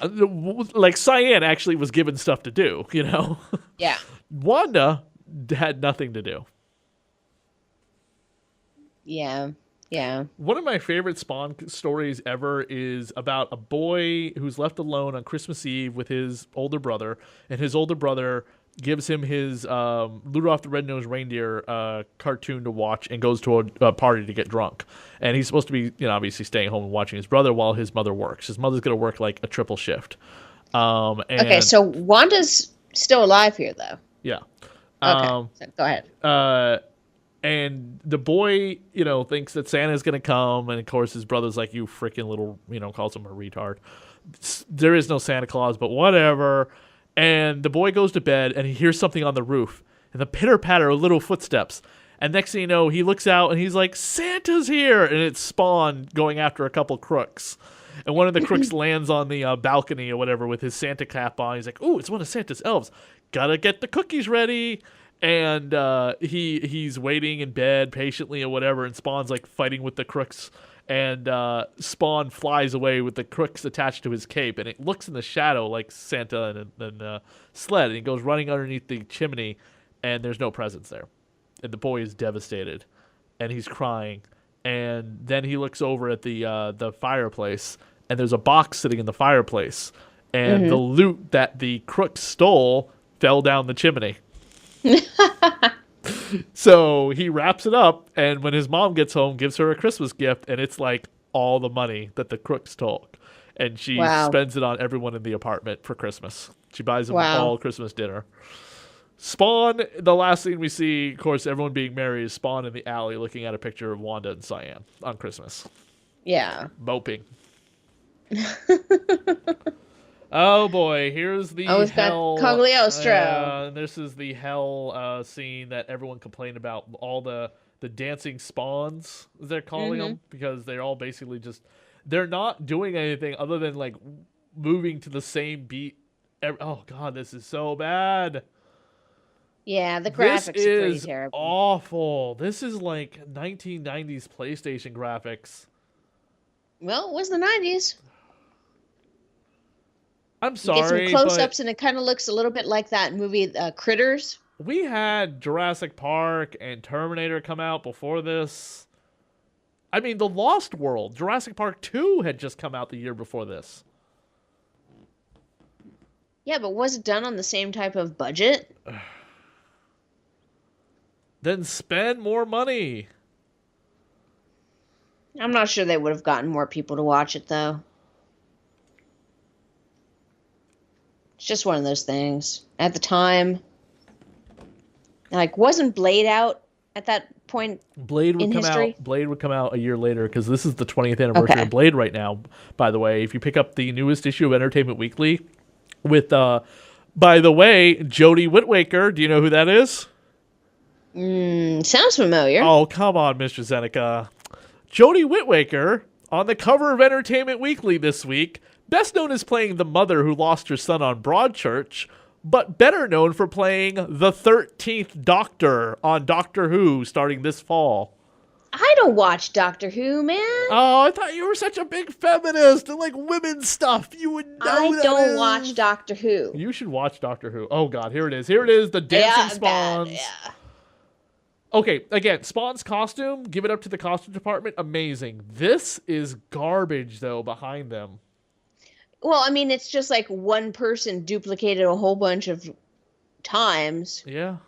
like Cyan actually was given stuff to do, Yeah. Wanda had nothing to do. Yeah. Yeah. One of my favorite Spawn stories ever is about a boy who's left alone on Christmas Eve with his older brother, and his older brother gives him his Rudolph the Red-Nosed Reindeer cartoon to watch, and goes to a party to get drunk. And he's supposed to be, obviously staying home and watching his brother while his mother works. His mother's going to work like a triple shift. Okay, so Wanda's still alive here, though. Yeah. Okay, so go ahead. And the boy, thinks that Santa's going to come. And, of course, his brother's like, you freaking little, calls him a retard. There is no Santa Claus, but whatever. And the boy goes to bed, and he hears something on the roof. And the pitter-patter of little footsteps. And next thing you know, he looks out, and he's like, Santa's here! And it's Spawn going after a couple crooks. And one of the crooks lands on the balcony or whatever with his Santa cap on. He's like, ooh, it's one of Santa's elves. Gotta get the cookies ready. And he's waiting in bed patiently or whatever, and Spawn's like fighting with the crooks, And Spawn flies away with the crooks attached to his cape, and it looks in the shadow like Santa and Sled, and he goes running underneath the chimney, and there's no presents there. And the boy is devastated, and he's crying. And then he looks over at the fireplace, and there's a box sitting in the fireplace, and the loot that the crooks stole fell down the chimney. So he wraps it up, and when his mom gets home, gives her a Christmas gift, and it's like all the money that the crooks took. And she spends it on everyone in the apartment for Christmas. She buys them all Christmas dinner. Spawn, the last thing we see, of course, everyone being merry, is Spawn in the alley looking at a picture of Wanda and Cyan on Christmas. Yeah. Moping. Oh boy, here's the hell. Cagliostro. This is the hell scene that everyone complained about. All the dancing spawns, as they're calling them, because they're all basically just, they're not doing anything other than like moving to the same beat. Oh god, this is so bad. Yeah, the graphics are pretty terrible. Awful. This is like 1990s PlayStation graphics. Well, it was the 90s. I'm sorry, you get some close-ups, and it kind of looks a little bit like that movie Critters. We had Jurassic Park and Terminator come out before this. I mean, The Lost World, Jurassic Park 2 had just come out the year before this. Yeah, but was it done on the same type of budget? Then spend more money. I'm not sure they would have gotten more people to watch it, though. It's just one of those things. At the time, like, wasn't Blade out at that point? Blade would come out a year later, because this is the 20th anniversary of Blade right now. By the way, if you pick up the newest issue of Entertainment Weekly with, by the way, Jodie Whittaker, do you know who that is? Sounds familiar. Oh, come on, Mistress Zeneca. Jodie Whittaker on the cover of Entertainment Weekly this week, best known as playing the mother who lost her son on Broadchurch, but better known for playing the 13th Doctor on Doctor Who starting this fall. I don't watch Doctor Who, man. Oh, I thought you were such a big feminist and like women's stuff. You would know I don't watch Doctor Who. You should watch Doctor Who. Oh, God, here it is. Here it is, the dancing spawns. Yeah. Okay, again, Spawn's costume, give it up to the costume department, amazing. This is garbage, though, behind them. Well, I mean, it's just like one person duplicated a whole bunch of times. Yeah,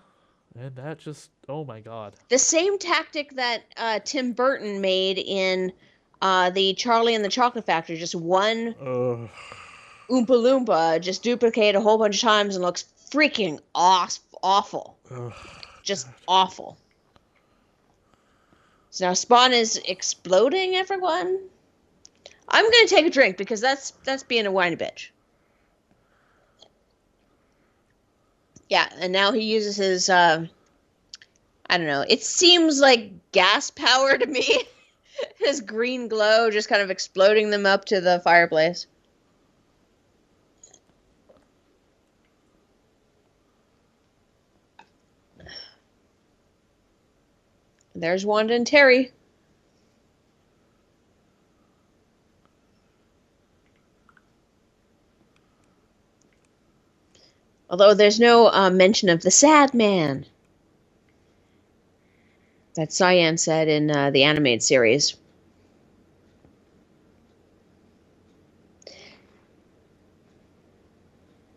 and that just, oh my god. The same tactic that Tim Burton made in the Charlie and the Chocolate Factory, just one Oompa Loompa, just duplicate a whole bunch of times and looks freaking awful. Just awful. So now Spawn is exploding everyone. I'm going to take a drink because that's being a whiny bitch. Yeah, and now he uses his, I don't know, it seems like gas power to me. His green glow just kind of exploding them up to the fireplace. There's Wanda and Terry. Although there's no mention of the sad man that Cyan said in the animated series.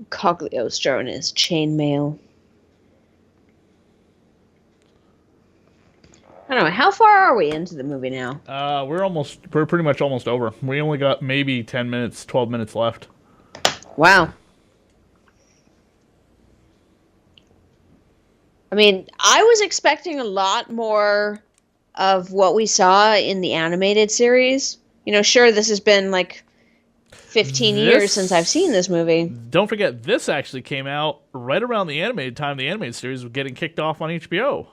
Cagliostro and his chainmail. I don't know. How far are we into the movie now? We're pretty much almost over. We only got maybe 10 minutes, 12 minutes left. Wow. I mean, I was expecting a lot more of what we saw in the animated series. You know, sure, this has been like 15 years since I've seen this movie. Don't forget, this actually came out right around the animated time the animated series was getting kicked off on HBO.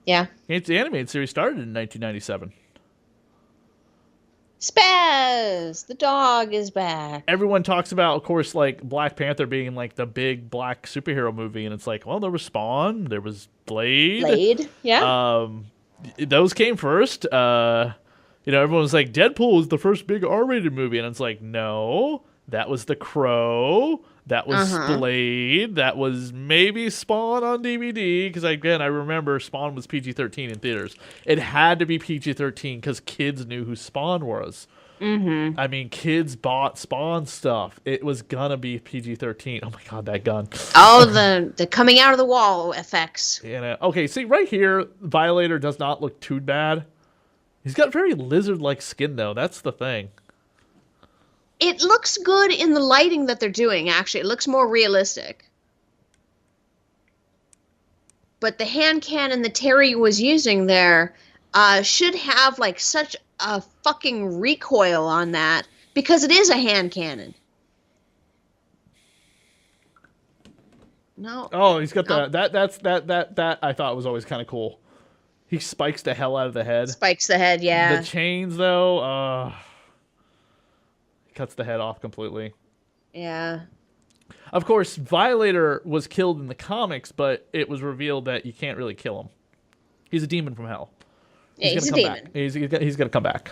Yeah. The animated series started in 1997. Spaz! The dog is back. Everyone talks about, of course, like Black Panther being like the big black superhero movie, and it's like, well, there was Spawn, there was Blade. Yeah. Those came first. Everyone was like, Deadpool was the first big R-rated movie, and it's like, no, that was The Crow, that was Blade, that was maybe Spawn on DVD, because again, I remember Spawn was PG-13 in theaters. It had to be PG-13 because kids knew who Spawn was. I mean, kids bought Spawn stuff. It was gonna be PG-13. Oh my god, that gun. Oh, the coming out of the wall effects. Okay, see, right here, Violator does not look too bad. He's got very lizard-like skin, though. That's the thing. It looks good in the lighting that they're doing, actually. It looks more realistic. But the hand cannon that Terry was using there should have, like, such a fucking recoil on that, because it is a hand cannon. No. Oh, he's got that I thought was always kind of cool. He spikes the hell out of the head. Spikes the head, yeah. The chains, though, cuts the head off completely. Yeah. Of course, Violator was killed in the comics, but it was revealed that you can't really kill him. He's a demon from hell. Yeah, he's a demon. He's going to come back.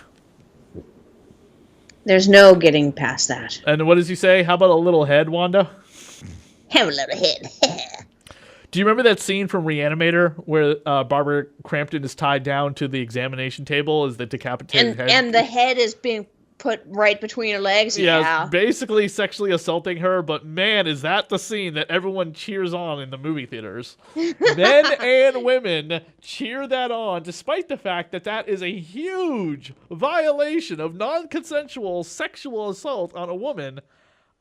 There's no getting past that. And what does he say? How about a little head, Wanda? Have a little head. Do you remember that scene from Reanimator where Barbara Crampton is tied down to the examination table as the decapitated head? And the head is being put right between her legs? Yeah. Basically sexually assaulting her, but man, is that the scene that everyone cheers on in the movie theaters. Men and women cheer that on, despite the fact that that is a huge violation of non-consensual sexual assault on a woman.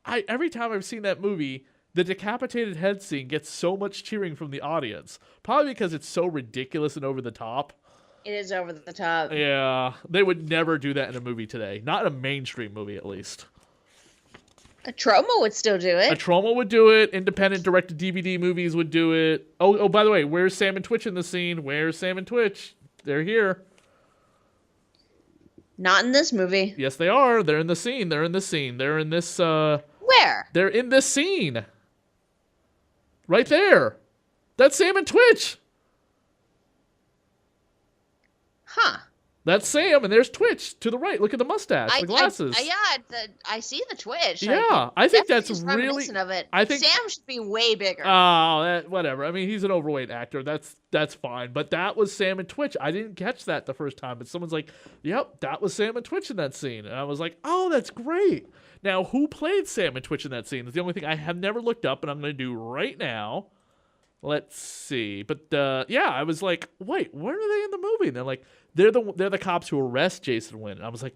Every time I've seen that movie, the decapitated head scene gets so much cheering from the audience. Probably because it's so ridiculous and over the top. It is over the top. Yeah, they would never do that in a movie today. Not in a mainstream movie, at least. A Troma would still do it. A Troma would do it. Independent direct-to-DVD movies would do it. Oh, by the way, where's Sam and Twitch in the scene? Where's Sam and Twitch? They're here. Not in this movie. Yes, they are. They're in the scene. They're in this, Where? They're in this scene. Right there. That's Sam and Twitch. Huh. That's Sam, and there's Twitch to the right. Look at the mustache, the glasses. I see the Twitch. Yeah, I think that's really. Of it. I think Sam should be way bigger. Oh, whatever. I mean, he's an overweight actor. That's fine. But that was Sam and Twitch. I didn't catch that the first time, but someone's like, "Yep, that was Sam and Twitch in that scene," and I was like, "Oh, that's great." Now, who played Sam and Twitch in that scene? It's the only thing I have never looked up, and I'm going to do right now. Let's see. But yeah, I was like, "Wait, where are they in the movie?" And they're like, "They're the cops who arrest Jason Wynn." And I was like,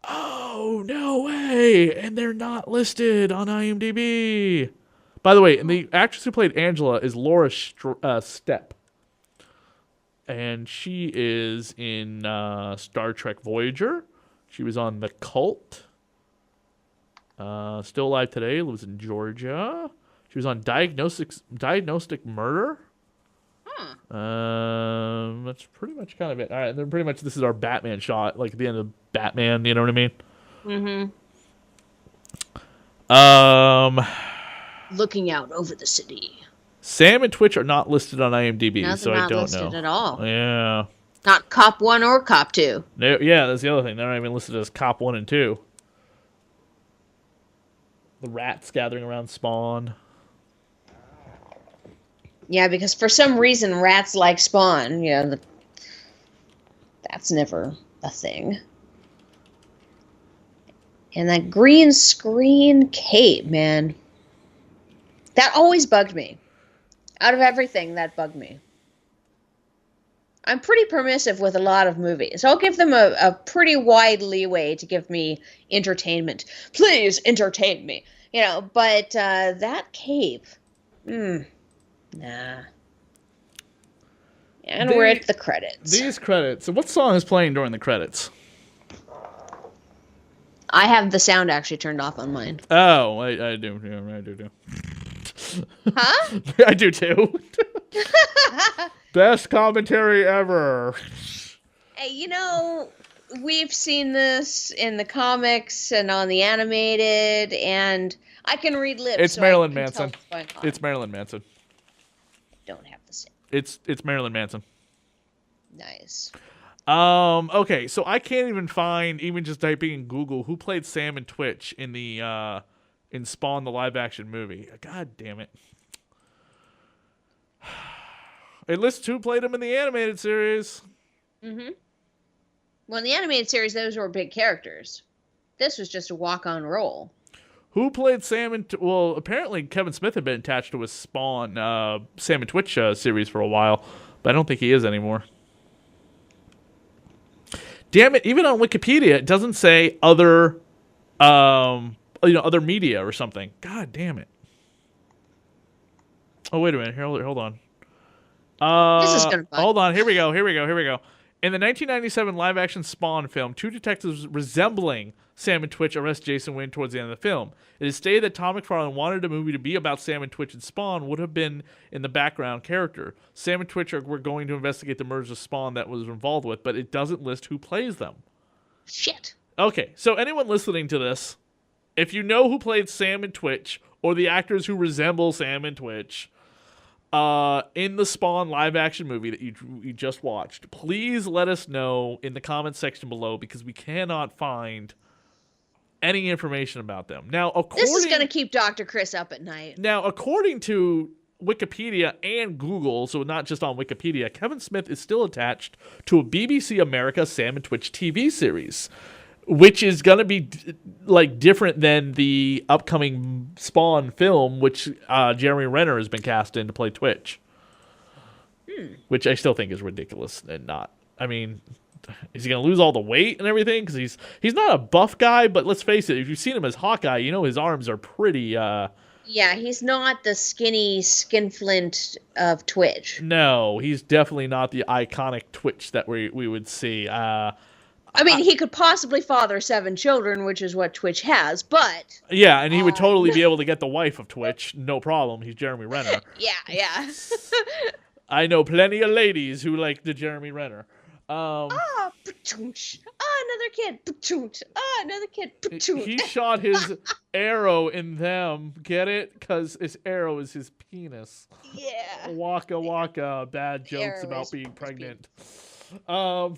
"Oh, no way!" And they're not listed on IMDb. By the way, and the actress who played Angela is Laura Stepp, and she is in Star Trek Voyager. She was on The Cult. Still alive today. Lives in Georgia. She was on Diagnostic Murder. That's pretty much kind of it. All right, and then pretty much this is our Batman shot, like at the end of Batman. You know what I mean? Looking out over the city. Sam and Twitch are not listed on IMDb, No, so I don't know. Not listed at all. Yeah. Not Cop 1 or Cop 2. Yeah, that's the other thing. They're not even listed as Cop 1 and 2. The rats gathering around Spawn. Yeah, because for some reason rats like Spawn. You know, that's never a thing. And that green screen cape, man. That always bugged me. Out of everything, that bugged me. I'm pretty permissive with a lot of movies. I'll give them a pretty wide leeway to give me entertainment. Please entertain me. You know, but that cape, nah. And we're at the credits. These credits. So what song is playing during the credits? I have the sound actually turned off on mine. Oh, I do. Yeah, I do too. Huh? I do too. Best commentary ever. Hey, you know, we've seen this in the comics and on the animated, and I can read lips. It's so Marilyn Manson. It's Marilyn Manson. Don't have the same. It's Marilyn Manson. Nice. Okay, so I can't even find, even just typing in Google, who played Sam and Twitch in the in Spawn the live action movie. God damn it. It lists who played him in the animated series. Mm-hmm. Well, in the animated series, those were big characters. This was just a walk-on role. Who played Sam and... Well, apparently Kevin Smith had been attached to a Spawn Sam and Twitch series for a while, but I don't think he is anymore. Damn it, even on Wikipedia, it doesn't say other, other media or something. God damn it. Oh, wait a minute. Here, hold on. This is gonna bug. Hold on. Here we go. In the 1997 live-action Spawn film, two detectives resembling Sam and Twitch arrest Jason Wynn towards the end of the film. It is stated that Todd McFarlane wanted a movie to be about Sam and Twitch, and Spawn would have been in the background character. Sam and Twitch were going to investigate the murders of Spawn that was involved with, but it doesn't list who plays them. Shit. Okay, so anyone listening to this, if you know who played Sam and Twitch, or the actors who resemble Sam and Twitch, in the Spawn live-action movie that you just watched, please let us know in the comments section below, because we cannot find any information about them. Now, this is going to keep Dr. Chris up at night. Now, according to Wikipedia and Google, so not just on Wikipedia, Kevin Smith is still attached to a BBC America Sam and Twitch TV series, which is going to be different than the upcoming Spawn film, which Jeremy Renner has been cast in to play Twitch. Which I still think is ridiculous and not. I mean, is he going to lose all the weight and everything? Because he's not a buff guy, but let's face it, if you've seen him as Hawkeye, you know his arms are pretty... Yeah, he's not the skinny skinflint of Twitch. No, he's definitely not the iconic Twitch that we would see. I mean, he could possibly father 7 children, which is what Twitch has, but... Yeah, and he would totally be able to get the wife of Twitch, no problem. He's Jeremy Renner. Yeah. I know plenty of ladies who like the Jeremy Renner. Another kid. Another kid. He shot his arrow in them. Get it? Because his arrow is his penis. Yeah. Waka waka. Bad jokes about being pregnant. No,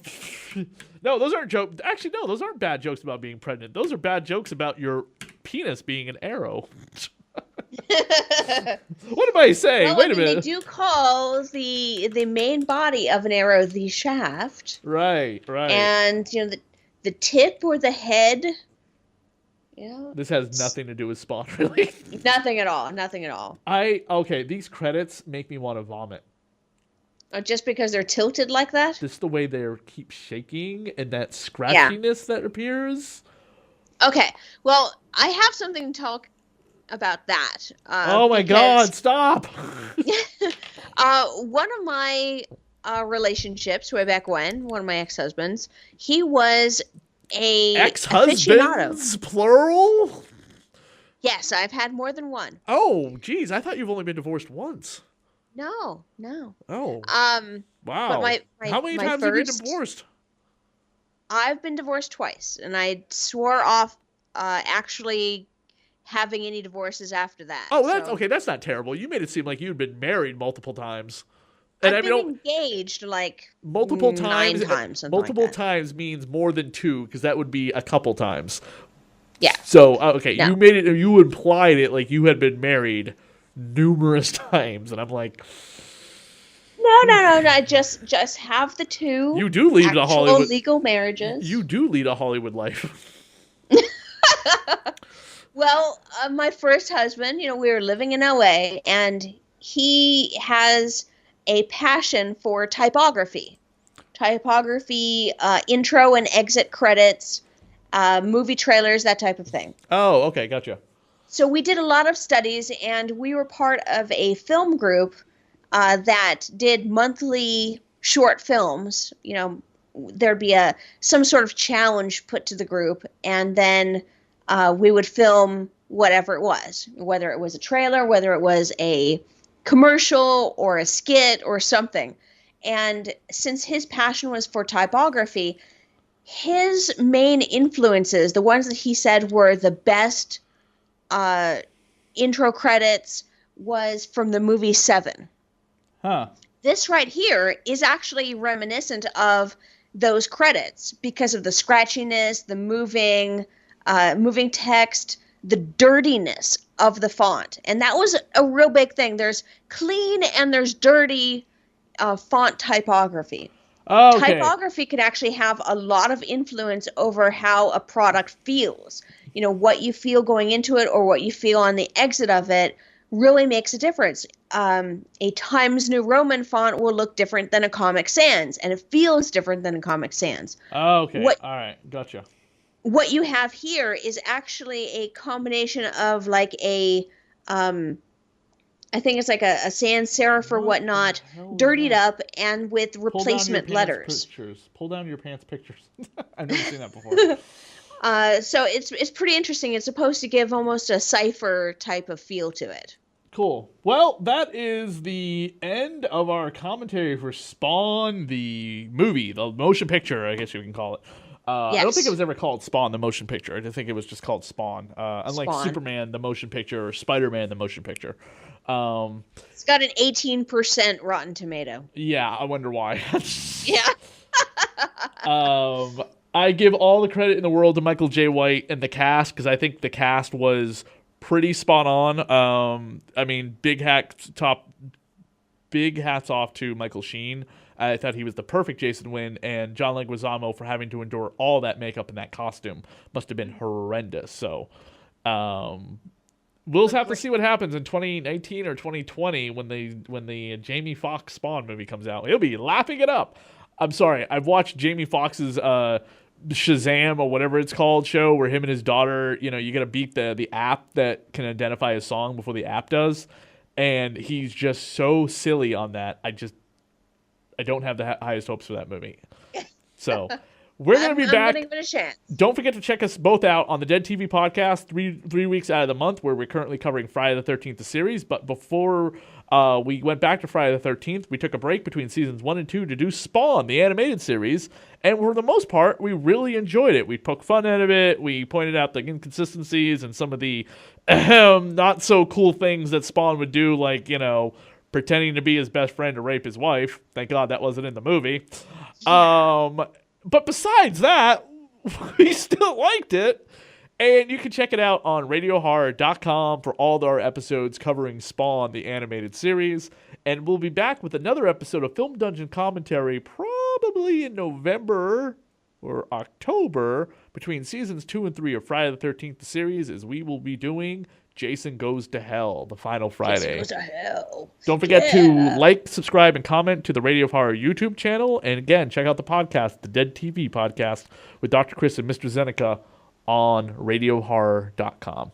those aren't jokes. Actually, no, those aren't bad jokes about being pregnant. Those are bad jokes about your penis being an arrow. What am I saying? Well, Wait a minute. They do call the main body of an arrow the shaft. Right. And the tip or the head. This has nothing to do with Spawn, really. Nothing at all. Okay, these credits make me want to vomit. Just because they're tilted like that? Just the way they keep shaking and that scratchiness that appears. Okay, well, I have something to talk about that. Oh my God, stop! One of my relationships way back when, one of my ex-husbands, he was a ex-husbands, aficionado. Plural? Yes, I've had more than one. Oh, geez, I thought you've only been divorced once. No. Oh. Wow. But how many times have you been divorced? I've been divorced twice, and I swore off actually having any divorces after that. Oh, okay. That's not terrible. You made it seem like you'd been married multiple times. And I've been engaged multiple times. 9 times. Multiple like times means more than 2, because that would be a couple times. Yeah. So okay, no. You implied it like you had been married numerous times, and I'm like, no. I just have the 2. You do lead a Hollywood legal marriages. You do lead a Hollywood life. Well, my first husband, we were living in LA, and he has a passion for typography, intro and exit credits, movie trailers, that type of thing. Oh, okay, gotcha. So we did a lot of studies, and we were part of a film group that did monthly short films. There'd be some sort of challenge put to the group, and then we would film whatever it was, whether it was a trailer, whether it was a commercial or a skit or something. And since his passion was for typography, his main influences, the ones that he said were the best intro credits, was from the movie Seven. Huh. This right here is actually reminiscent of those credits because of the scratchiness, the moving text, the dirtiness of the font. And that was a real big thing. There's clean and there's dirty font typography. Oh, okay. Typography can actually have a lot of influence over how a product feels. You know, what you feel going into it or what you feel on the exit of it really makes a difference. A Times New Roman font will look different than a Comic Sans, and it feels different than a Comic Sans. Oh, okay. All right. Gotcha. What you have here is actually a combination of like a, I think it's like a sans serif or whatnot, dirtied up and with replacement letters. Pull down your pants pictures. I've never seen that before. So it's pretty interesting. It's supposed to give almost a cipher type of feel to it. Cool. Well, that is the end of our commentary for Spawn, the movie, the motion picture, I guess you can call it. Yes. I don't think it was ever called Spawn, the motion picture. I think it was just called Spawn. Unlike Spawn. Superman, the motion picture, or Spider-Man, the motion picture. It's got an 18% Rotten Tomato. Yeah, I wonder why. Yeah. I give all the credit in the world to Michael J. White and the cast, because I think the cast was pretty spot on. I mean, big hats off to Michael Sheen. I thought he was the perfect Jason Wynn, and John Leguizamo for having to endure all that makeup and that costume must have been horrendous. So, we'll have to see what happens in 2019 or 2020 when the Jamie Foxx Spawn movie comes out. He'll be laughing it up. I'm sorry, I've watched Jamie Foxx's Shazam or whatever it's called show where him and his daughter, you got to beat the app that can identify his song before the app does, and he's just so silly on that. I don't have the highest hopes for that movie. So we're going to be back. Gonna give it a chance. Don't forget to check us both out on the Dead TV podcast 3 weeks out of the month, where we're currently covering Friday the 13th, the series. But before we went back to Friday the 13th, we took a break between seasons 1 and 2 to do Spawn, the animated series. And for the most part, we really enjoyed it. We poked fun out of it. We pointed out the inconsistencies and some of the not so cool things that Spawn would do, like, pretending to be his best friend to rape his wife. Thank God that wasn't in the movie. Yeah. But besides that, we still liked it. And you can check it out on radiohorror.com for all our episodes covering Spawn, the animated series. And we'll be back with another episode of Film Dungeon Commentary probably in November or October between seasons 2 and 3 of Friday the 13th, the series, as we will be doing Jason Goes to Hell, the final Friday. Jason Goes to Hell. Don't forget to like, subscribe, and comment to the Radio of Horror YouTube channel. And again, check out the podcast, the Dead TV podcast, with Dr. Chris and Mistress Zeneca on radiohorror.com.